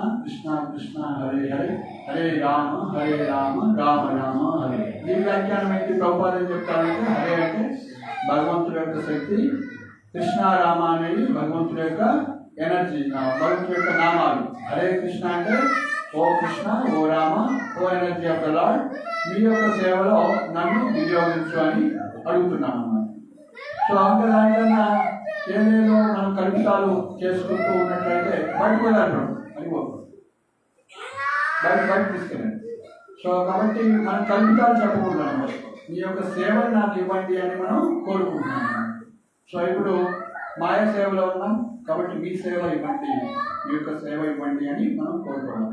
కృష్ణ హరే హరే హరే రామ రామ రామ హరే. దీని వ్యాఖ్యానం ఏంటి? ప్రభుపాద ఏం చెప్తారంటే హరే అంటే భగవంతుడి యొక్క శక్తి, కృష్ణ రామ అనేది భగవంతుడి యొక్క ఎనర్జీ, భగవంతుడి యొక్క నామాలు. హరే కృష్ణ అంటే ఓ కృష్ణ, ఓ రామ, ఓ ఎనర్జీ ఆఫ్ ద లార్డ్, మీ యొక్క సేవలో నన్ను వినియోగించు అని అడుగుతున్నాం అన్నమాట. సో అంత దానికన్నా ఏదేదో మనం కల్పితాలు చేసుకుంటూ ఉన్నట్లయితే బయటకు వెళ్ళాలి, అడిగోకూడదు, బయట తీసుకెళ్ళండి. సో కాబట్టి మనం కల్పితాలు చెప్పకూడదు అన్నమాట. మీ యొక్క సేవలు నాకు ఇవ్వండి అని మనం కోరుకుంటున్నాం. సో ఇప్పుడు మాయ సేవలో ఉన్నాం కాబట్టి మీ సేవ ఇవ్వండి, మీ యొక్క సేవ ఇవ్వండి అని మనం కోరుకోవాలి.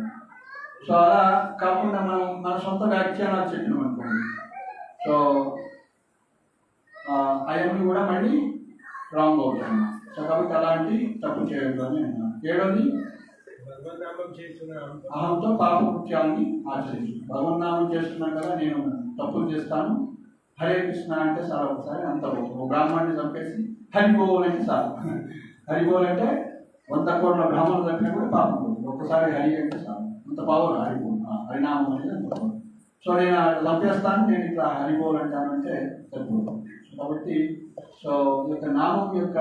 సో అలా కాకుండా మనం మన సొంత వ్యాఖ్యానాలు చెప్పినాం అనుకోండి, సో అవన్నీ కూడా మళ్ళీ రాంగ్ అవుతాయి. సో కాబట్టి అలాంటి తప్పు చేయొద్దు అని అన్నాను. ఏడోది అహంతో పాపకృత్యాన్ని ఆచరించు. భగవన్నామం చేస్తున్నాం కదా, నేను తప్పులు చేస్తాను, హరే కృష్ణ అంటే సార్ ఒకసారి అంత ఒక బ్రాహ్మణ్ణి చంపేసి హరిబోల్ అంటే సార్, హరిబోల్ అంటే 100 కోట్ల బ్రాహ్మణులు చంపినా కూడా పాపం పోతుంది, ఒక్కసారి హరి అంటే సార్ అంత పావులు హరిబోల్, హరినామం అనేది అంత పావు. సో నేను చంపేస్తాను, నేను ఇట్లా హరిబోల్ అంటానంటే సరిపోదు. కాబట్టి సో ఈ యొక్క నామం యొక్క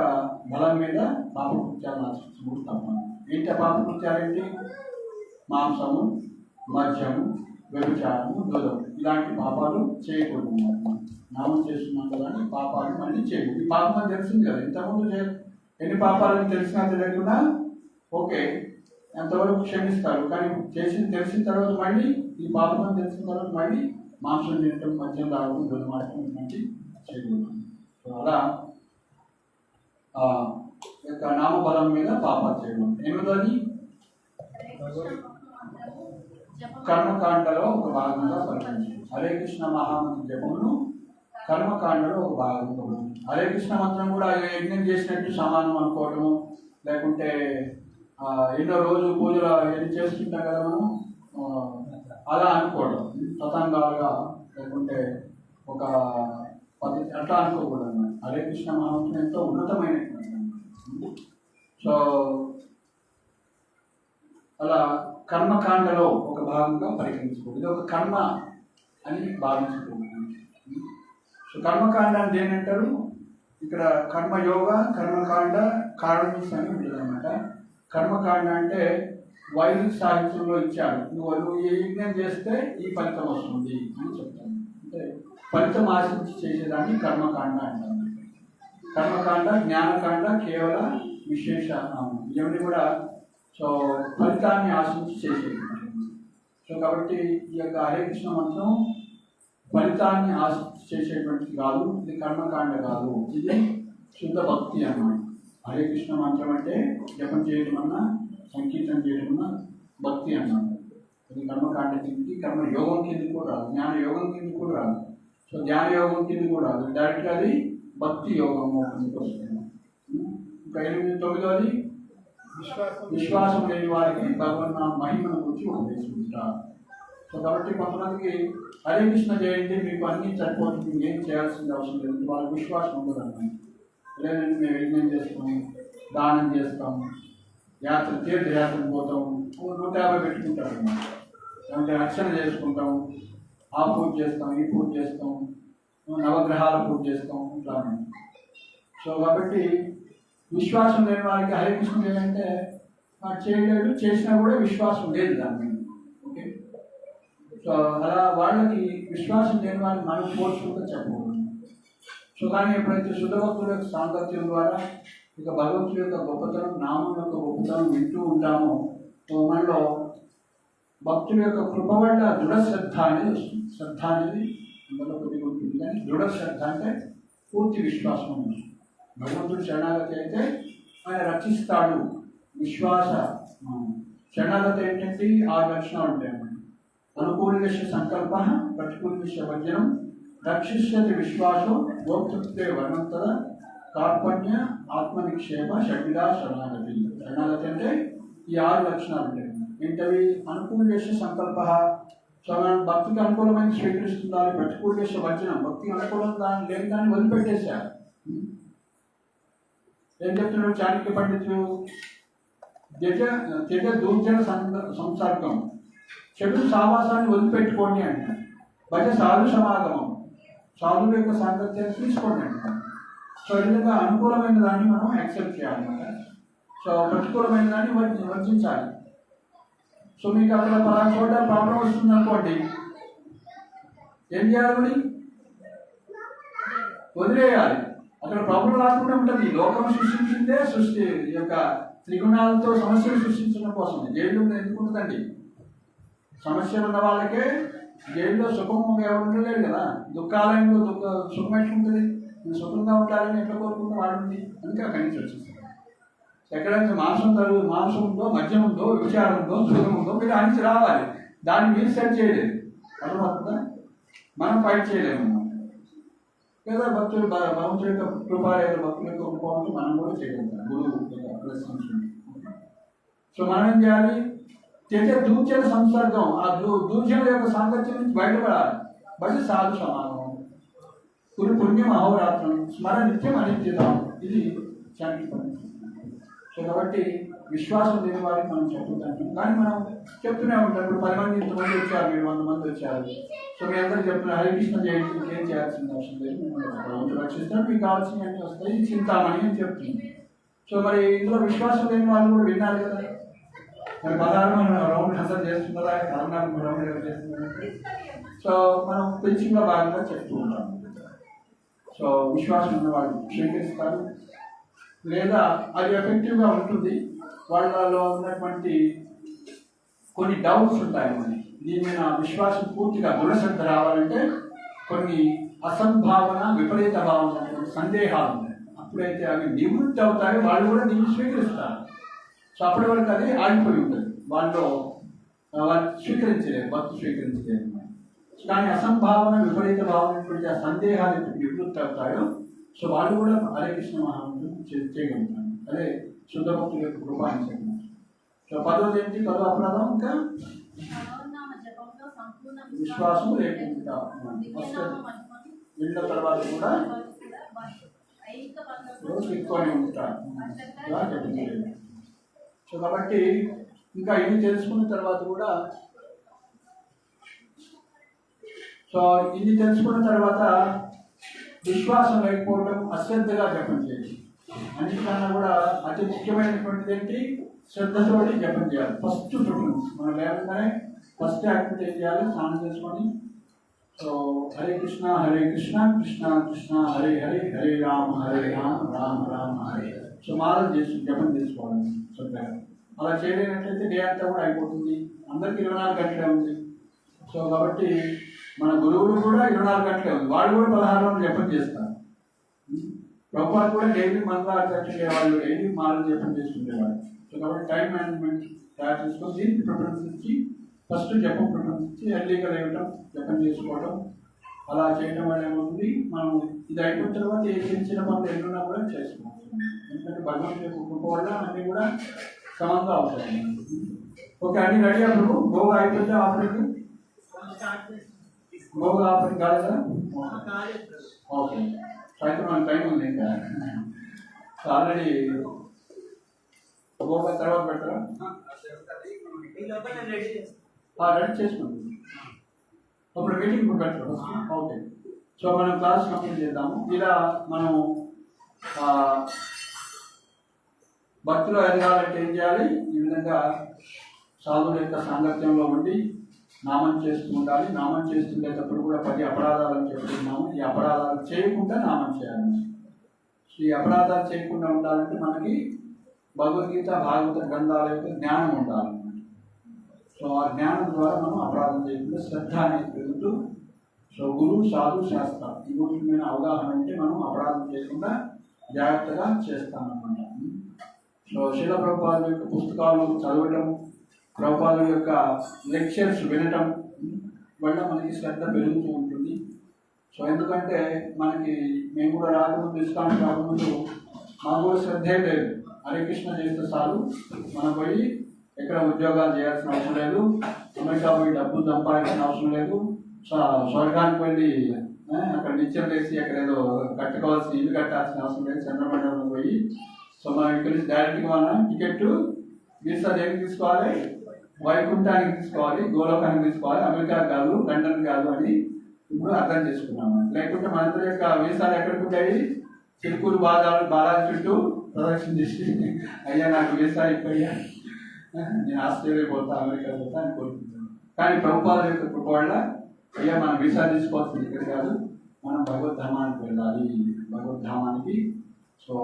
బలం మీద పాపకృత్యాలను ఆచరించబోతున్నాం. ఏంటి ఆ పాపకృత్యాలు ఏంటి? మాంసము, మద్యము, వ్యభిచారము, దూరం, ఇలాంటి పాపాలు చేయకూడదు. నామం చేస్తున్నాం కదా అని పాపాలు మళ్ళీ చేయకూడదు. ఈ పాపం అని తెలిసింది కదా, ఇంతకుముందు ఎన్ని పాపాలని తెలిసినా తెలియకుండా ఓకే ఎంతవరకు క్షమిస్తారు, కానీ చేసింది తెలిసిన తర్వాత మళ్ళీ ఈ పాపం అని తెలిసిన తర్వాత మళ్ళీ మాంసం తినటం, మద్యం తాగడం, దుర్మార్గం ఇలాంటి చేయకూడదు. సో అలా యొక్క నామబలం మీద పాపాలు చేయడం. ఎనిమిదోది కర్మకాండలో ఒక భాగంగా పరిగణించారు. హరే కృష్ణ మహామంత్ర జపమును కర్మకాండలో ఒక భాగంగా ఉంది. హరే కృష్ణ మంత్రం కూడా యజ్ఞం చేసినట్టు సమానం అనుకోవటము, లేకుంటే ఎన్నో రోజులు పూజలు ఎన్ని చేస్తుంటాం కదా మనం, అలా అనుకోవడం తతంగాలుగా, లేకుంటే ఒక పద్ధతి అట్లా అనుకోకూడదు అన్నమాట. హరే కృష్ణ మహామంత్రం ఎంతో ఉన్నతమైనటువంటి. సో అలా కర్మకాండలో ఒక భాగంగా పరిగణించుకోవాలి. ఇది ఒక కర్మ అని భావించుకోవాలి. సో కర్మకాండ అంటే ఏంటంటారు? ఇక్కడ కర్మయోగ, కర్మకాండ, కారణీస్ అని ఉంటుంది అనమాట. కర్మకాండ అంటే వైదిక సాహిత్యంలో ఇచ్చారు, నువ్వు ఈ యజ్ఞం చేస్తే ఈ ఫలితం వస్తుంది అని చెప్తాను. అంటే ఫలితం ఆశించి చేసేదాన్ని కర్మకాండ అంటారు. కర్మకాండ, జ్ఞానకాండ కేవల విశేష ఇవన్నీ కూడా సో ఫలితాన్ని ఆశించి చేసేది. సో కాబట్టి ఈ యొక్క హరే కృష్ణ మంత్రం ఫలితాన్ని ఆశించి చేసేటువంటిది కాదు, ఇది కర్మకాండ కాదు, ఇది శుద్ధ భక్తి అన్నమాట. హరే కృష్ణ మంత్రం అంటే జపం చేయడం అన్నా సంకీర్తన చేయడం అన్నా భక్తి అన్నమాట. అది కర్మకాండ కిందకి, కర్మ యోగం కింద కూడా రాదు, జ్ఞాన యోగం కింద కూడా రాదు. సో ధ్యాన యోగం కింద కూడా రాదు, డైరెక్ట్గా అది భక్తి యోగం కిందకి వస్తుంది. ఇంకా 9వది విశ్వాసం లేని వారికి భగవన్ మహిమను గురించి ఉపదేశించారు. సో కాబట్టి కొంతమందికి హరే కృష్ణ జయంతి మీకు అన్నీ సరిపోతుంది, ఏం చేయాల్సిన అవసరం లేదు, వాళ్ళకి విశ్వాసం ఉండదు అన్నమాట. లేదంటే మేము యజ్ఞం చేస్తాము, దానం చేస్తాము, తీర్థయాత్రకు పోతాము, 150 పెట్టుకుంటారు అన్నమాట. అంటే రక్షణ చేసుకుంటాము, ఆ పూజ చేస్తాం, ఈ పూజ చేస్తాం, నవగ్రహాల పూజ చేస్తాం, ఇట్లా. సో కాబట్టి విశ్వాసం లేని వారికి హరే కృష్ణ జయంటే చేయలేడు, చేసినా కూడా విశ్వాసం లేదు దాని మీద. ఓకే, సో అలా వాళ్ళకి విశ్వాసం లేని వారిని మనం పోల్చుకుంటూ చెప్పకూడదు. సో కానీ ఎప్పుడైతే శుద్ధ భక్తుల యొక్క సాంగత్యం ద్వారా ఇక భగవంతుడి యొక్క గొప్పతనం, నామం యొక్క గొప్పతనం వింటూ ఉంటామో మనలో భక్తుల యొక్క కృప వల్ల దృఢ శ్రద్ధ అనేది వస్తుంది. శ్రద్ధ అనేది అందులో కొద్దిగా ఉంటుంది, కానీ దృఢ శ్రద్ధ అంటే పూర్తి విశ్వాసం ఉంది. భగవంతుడు శరణాగతి అయితే ఆయన రక్షిస్తాడు. విశ్వాస శరణాగతి ఏంటంటే 6 లక్షణాలు ఉంటాయి అన్నమాట. అనుకూలిత సంకల్ప, ప్రతికూలిత వర్జనం, రక్షిష్యతి విశ్వాసం, గోప్తృత్వే వర్ణంతర, కార్పణ్య, ఆత్మనిక్షేప, షడ్విధా శరణాగతి. శరణాగతి అంటే ఈ 6 లక్షణాలు ఉంటాయి. ఏంటవి? అనుకూలిత సంకల్ప, భక్తికి అనుకూలమైన స్వీకరిస్తుందా, ప్రతికూలిత వర్జనం, భక్తికి అనుకూలం లేని దాన్ని వదిలిపెట్టేశారు. ఏం చెప్తున్నాడు చాణక్య పండితులు? త్యజ దూర్జన సంసర్గం, చెడు సావాసాన్ని వదిలిపెట్టుకోండి అంటారు. భజ సాధు సమాగమం, సాధువుల యొక్క సాంగత్యాన్ని తీసుకోండి అంటారు. సో ఈ విధంగా అనుకూలమైన దాన్ని మనం యాక్సెప్ట్ చేయాలన్నమాట. సో ప్రతికూలమైన దాన్ని వర్జించాలి. సో మీకు అక్కడ పలానా చోట ప్రాబ్లం వస్తుంది అనుకోండి, ఏం చేయాలి? వదిలేయాలి. అక్కడ ప్రాబ్లం రాకుండా ఉంటుంది. లోకం సృష్టించిందే సృష్టి యొక్క త్రిగుణాలతో సమస్యలు సృష్టించడం కోసం. జైలు ఎందుకు ఉంటుందండి? సమస్యలు ఉన్న వాళ్ళకే జైల్లో సుఖం ఎవరు ఉండలేరు కదా. దుఃఖాలయంలో సుఖం ఎట్లుంటుంది? నేను సుఖంగా ఉండాలని ఎట్లా కోరుకుంటూ వాడుంది. అందుకే అక్కడి నుంచి వచ్చేస్తుంది. ఎక్కడైతే మాంసం ఉందో, మద్యం ఉందో, విచారం ఉందో, సుఖం ఉందో మీరు అనిచి రావాలి. దాన్ని మీరు సెట్ చేయలేదు. అర్థమవుతుందా? మనం ఫైట్ చేయలేము లేదా భక్తులు భగవంతుడి యొక్క కృపాలయ భక్తుల యొక్క కృపను మనం కూడా చేయగలుగుతాం. గురువు ప్రశ్నించండి. సో మనం ఏం చేయాలి? దూర్జన సంసర్గం, ఆ దూర్జన యొక్క సాంగత్యం నుంచి బయటపడాలి. బయట సాధు సమాగమం, కురు పుణ్యం అహోరాత్రం, స్మర నిత్యం అనిత్యతం. ఇది చాణక్య పండితులు. సో కాబట్టి విశ్వాసం లేని వారికి మనం చెప్తాం. కానీ మనం చెప్తూనే ఉంటాం. ఇప్పుడు 10 మంది, ఇంతమంది వచ్చారు, మీరు 100 మంది వచ్చారు. సో మీ అందరికీ చెప్తున్నా హరే కృష్ణ జయంతి ఇంకేం చేయాల్సిన అవసరం లేదు, భగవంతుడు రక్షిస్తాడు, మీకు కావాల్సినవన్నీ వస్తాయి, చింతామణి అని చెప్తుంది. సో మరి ఇందులో విశ్వాసం లేని వాళ్ళు కూడా విన్నారు కదా. మరి 16 రౌండ్ అంతా చేస్తున్నారా, 14 రౌండ్ చేస్తున్నారా? సో మనం పెంచింగ్లో భాగంగా చెప్తూ ఉంటాం. సో విశ్వాసం ఉన్న వాళ్ళు స్వీకరిస్తారు, లేదా అది ఎఫెక్టివ్గా ఉంటుంది. వాళ్ళలో ఉన్నటువంటి కొన్ని డౌట్స్ ఉంటాయి. దీని మీద విశ్వాసం పూర్తిగా దృఢశ్రద్ధ రావాలంటే కొన్ని అసంభావన, విపరీత భావన, సందేహాలు ఉన్నాయి. అప్పుడైతే అవి నివృత్తి అవుతాయి, వాళ్ళు కూడా దీన్ని స్వీకరిస్తారు. సో అప్పటి వరకు అది ఆగిపోయి ఉంటుంది, వాళ్ళు స్వీకరించలేరు, భక్తి స్వీకరించలేరు. కానీ అసంభావన, విపరీత భావన, ఆ సందేహాలు ఎప్పుడు నివృత్తి అవుతాయో సో వాళ్ళు కూడా హరే కృష్ణ మహామంత్రం చేయగలుగుతారు. అదే శుద్ధ భక్తుల యొక్క కృప అని చెప్పినారు. సో 10వది ఏంటి? 10వ అపరాధం ఇంకా విశ్వాసం లేకుండా వీళ్ళ తర్వాత కూడా రోజు ఎక్కువనే ఉంటారు. సో కాబట్టి ఇంకా ఇవి తెలుసుకున్న తర్వాత కూడా ఇది తెలుసుకున్న తర్వాత విశ్వాసం లేకపోవడం, అశ్రద్ధగా జపం చేయాలి. అన్నిటికన్నా కూడా అతి ముఖ్యమైనటువంటిది ఏంటి? శ్రద్ధతోటి జపం చేయాలి. ఫస్ట్ ప్రిఫరెన్స్ మనం లేకుండానే ఫస్ట్ యాక్టివిటీ ఏం చేయాలి? స్నానం చేసుకొని సో హరే కృష్ణ కృష్ణ కృష్ణ హరే హరే, హరే రామ రామ రామ హరే. సో మాలం చేసి జపం చేసుకోవాలి శ్రద్ధగా. అలా చేయలేనట్లయితే డే అంతా కూడా అయిపోతుంది. అందరికీ 24 గంటలే ఉంది. సో కాబట్టి మన గురువులు కూడా 24 గంటలే ఉంది, వాళ్ళు కూడా 16 రోజులు జపం చేస్తారు. ప్రభుత్వాలు కూడా డైలీ మంత్రాలు అట్రాక్ట్ వాళ్ళు డైలీ మాలు జపం చేసుకునేవాళ్ళు. సో కాబట్టి టైం మేనేజ్మెంట్ తయారు చేసుకొని దీనికి ప్రిఫరెన్స్ ఇచ్చి ఫస్ట్ జపం ప్రిఫరెన్స్ ఇచ్చి ఎర్లీగా లేవటం, జపం చేసుకోవడం, అలా చేయడం వల్ల ఏమవుతుంది, మనం ఇది అయిపోయిన తర్వాత ఏ చిన్న చిన్న పనులు ఎన్నున్నా కూడా చేసుకోవచ్చు. ఎందుకంటే భగవంతుడి యొక్క కృప వల్ల అన్నీ కూడా సమంగా అవుతాయి. ఓకే, అన్ని రెడీ అప్పుడు గోగా అయిపోతే ఆపరేట్ గోగా ఆపరేట్ కాలేదా? ఓకే, సాయంత్రం మనకు టైం ఉంది ఇంకా. ఆల్రెడీ గోగా తర్వాత పెట్టరా? రెడీ చేసుకోండి. అప్పుడు మీటింగ్ ఇప్పుడు పెట్టరు. ఓకే, సో మనం క్లాస్ కంప్లీట్ చేద్దాము. ఇలా మనం భక్తిలో ఎదగాలంటే ఏం చేయాలి? ఈ విధంగా సాధువుల యొక్క సాంగత్యంలో ఉండి నామం చేస్తూ ఉండాలి. నామం చేస్తుండేటప్పుడు కూడా 10 అపరాధాలను చెప్తున్నాము. ఈ అపరాధాలు చేయకుండా నామం చేయాలి. ఈ అపరాధాలు చేయకుండా ఉండాలంటే మనకి భగవద్గీత, భాగవత గ్రంథాల యొక్క జ్ఞానం ఉండాలి. సో ఆ జ్ఞానం ద్వారా మనం అపరాధం చేయకుండా శ్రద్ధ అనేది పెరుగుతూ, సో గురువు, సాధు, శాస్త్ర ఈ గురించి మీద అవగాహన ఉంటే మనం అపరాధం చేయకుండా జాగ్రత్తగా చేస్తామన్నమాట. సో శీల ప్రభుపాదుల యొక్క పుస్తకాలు చదవటం, ప్రభుపాదుల యొక్క లెక్చర్స్ వినటం వల్ల మనకి శ్రద్ధ పెరుగుతూ ఉంటుంది. సో ఎందుకంటే మేము కూడా రాకముందు, ఇస్లాం రాకముందు మాకు కూడా శ్రద్ధే లేదు. హరే కృష్ణ చేస్తే చాలు, మనం పోయి ఎక్కడ ఉద్యోగాలు చేయాల్సిన అవసరం లేదు, అమెరికా పోయి డబ్బులు సంపాదించిన అవసరం లేదు, స్వర్గానికి వెళ్ళి అక్కడ నిత్యం వేసి అక్కడ ఏదో కట్టుకోవాల్సిన ఇల్లు కట్టాల్సిన అవసరం లేదు, చంద్రమండలంలో పోయి. సో మనం ఇక్కడి నుంచి డైరెక్ట్గా మనం టికెట్ వీసా దేనికి తీసుకోవాలి? వైకుంఠానికి తీసుకోవాలి, గోలోకానికి తీసుకోవాలి, అమెరికా కాదు, లండన్ కాదు అని ఇప్పుడు అర్థం చేసుకున్నాము. లేకుంటే మనందరి యొక్క వీసాలు ఎక్కడికి ఉంటాయి? చిలుకూరు బాలాజీ చుట్టూ ప్రదర్శన చేసి అయ్యా నాకు వీసా అయిపోయా, నేను ఆస్ట్రేలియా పోతా, అమెరికా పోతా అని కోరుకుంటున్నాను. కానీ ప్రభుపాదుల యొక్క కృప వల్ల అయ్యా మనం వీసా తీసుకోవాల్సింది ఇక్కడ కాదు, మనం భగవద్ధామానికి వెళ్ళాలి. భగవద్ధామానికి సో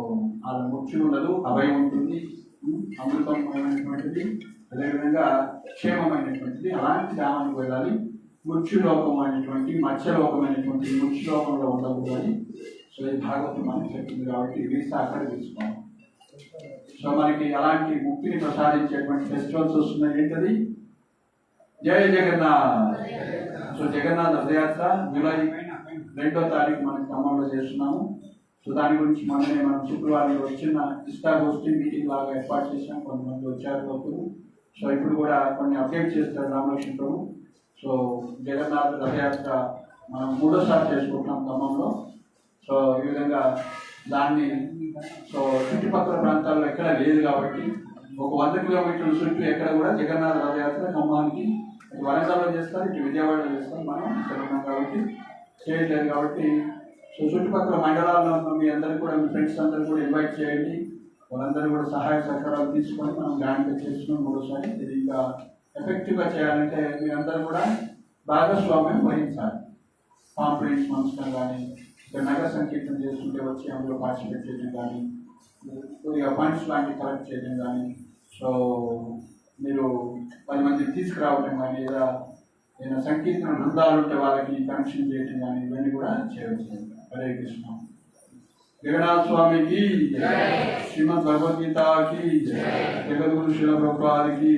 అలా ముఖ్యం ఉండదు, అభయం ఉంటుంది, అమృతమైనటువంటిది, అదేవిధంగా క్షేమమైనటువంటిది. అలాంటి ధామానికి వెళ్ళాలి. మృత్యులోకమైనటువంటి, మత్స్యలోకమైనటువంటి మృత్యులోకంలో ఉండకూడదని సో ఈ భాగవతం మనకి చెప్తుంది. కాబట్టి వీసా అక్కడ తీసుకోవాలి. సో మనకి అలాంటి ముక్తిని ప్రసాదించేటువంటి ఫెస్టివల్స్ వస్తున్నాయి. ఏంటది? జయ జగన్నాథ్. సో జగన్నాథ్ రథయాత్ర జూలై 2వ తారీఖు మనం ఖమ్మంలో చేస్తున్నాము. సో దాని గురించి మనం శుక్రవారం వచ్చిన ఇష్టాగోష్ఠి మీటింగ్ లాగా ఏర్పాటు చేసాం. కొంతమంది వచ్చారు భక్తులు. సో ఇప్పుడు కూడా కొన్ని అప్డేట్ చేస్తారు రామలక్ష్మణ ప్రభు. సో జగన్నాథ్ రథయాత్ర మనం 3వసారి చేసుకుంటున్నాం ఖమ్మంలో. సో ఈ విధంగా దాన్ని సో చుట్టుపక్కల ప్రాంతాల్లో ఎక్కడ లేదు కాబట్టి ఒక 100 కిలోమీటర్ల చుట్టూ ఎక్కడ కూడా జగన్నాథ రథయాత్ర ఖమ్మానికి, వరంగల్లో చేస్తారు, ఇటు విజయవాడలో చేస్తారు. మనం ఇక్కడ ఉన్నాం కాబట్టి చేయట్లేదు కాబట్టి సో చుట్టుపక్కల మండలాల్లో ఉన్న మీ అందరికీ కూడా, మీ ఫ్రెండ్స్ అందరూ కూడా ఇన్వైట్ చేయండి. వాళ్ళందరూ కూడా సహాయ సహకారాలు తీసుకొని మనం గ్రాండ్గా చేస్తున్నాం 3వసారి. ఇది ఇంకా ఎఫెక్టివ్గా చేయాలంటే మీరందరూ కూడా భాగస్వామ్యం వహించాలి. కాన్ఫరెన్స్ పంచడం కానీ, ఇక్కడ నగర సంకీర్తన చేస్తుంటే వచ్చి అందులో పార్టిసిపేట్ చేయడం కానీ, కొద్దిగా ఫండ్స్ లాంటివి కలెక్ట్ చేయడం కానీ, సో మీరు 10 మందిని తీసుకురావడం కానీ, లేదా ఏదైనా సంకీర్తన బృందాలు ఉంటే వాళ్ళకి కనెక్షన్ చేయడం కానీ, ఇవన్నీ కూడా చేయవచ్చు. హరే కృష్ణ. జగన్నాథ స్వామికి, శ్రీమద్ భగవద్గీతకి, జగద్గురు శిల ప్రభుపాదికి.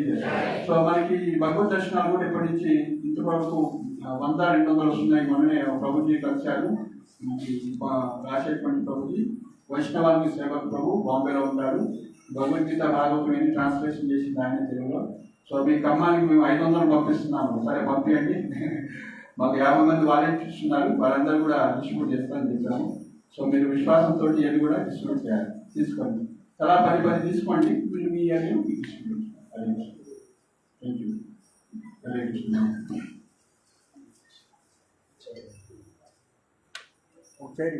సో మనకి భగవద్ దర్శనాలు కూడా ఇప్పటి నుంచి ఇంతవరకు 100-200 వస్తున్నాయి. మొన్ననే ప్రభుజీ కలిశారు, రాసేటువంటి ప్రభుజీ, వైష్ణవానికి సేవక్ ప్రభు, బాంబేలో ఉంటారు. భగవద్గీత భాగవతం ఏమి ట్రాన్స్లేషన్ చేసింది ఆయన తెలుగులో. సో మీ ఖమ్మానికి మేము 500 పంపిస్తున్నాము. సరే పంపించండి. మాకు 50 మంది వాలంటీర్స్ ఉన్నారు, వాళ్ళందరూ కూడా డిస్ట్రిబ్యూట్ చేస్తారని చెప్పాము. సో మీరు విశ్వాసంతో ఇవన్నీ కూడా డిస్ట్రిబ్యూట్ చేయాలి. తీసుకోండి, అలా 10 తీసుకోండి, మీరు మీ ఇవన్నీ డిస్ట్రిబ్యూట్ చేయాలి. Thank you. Hare Krishna. Okay.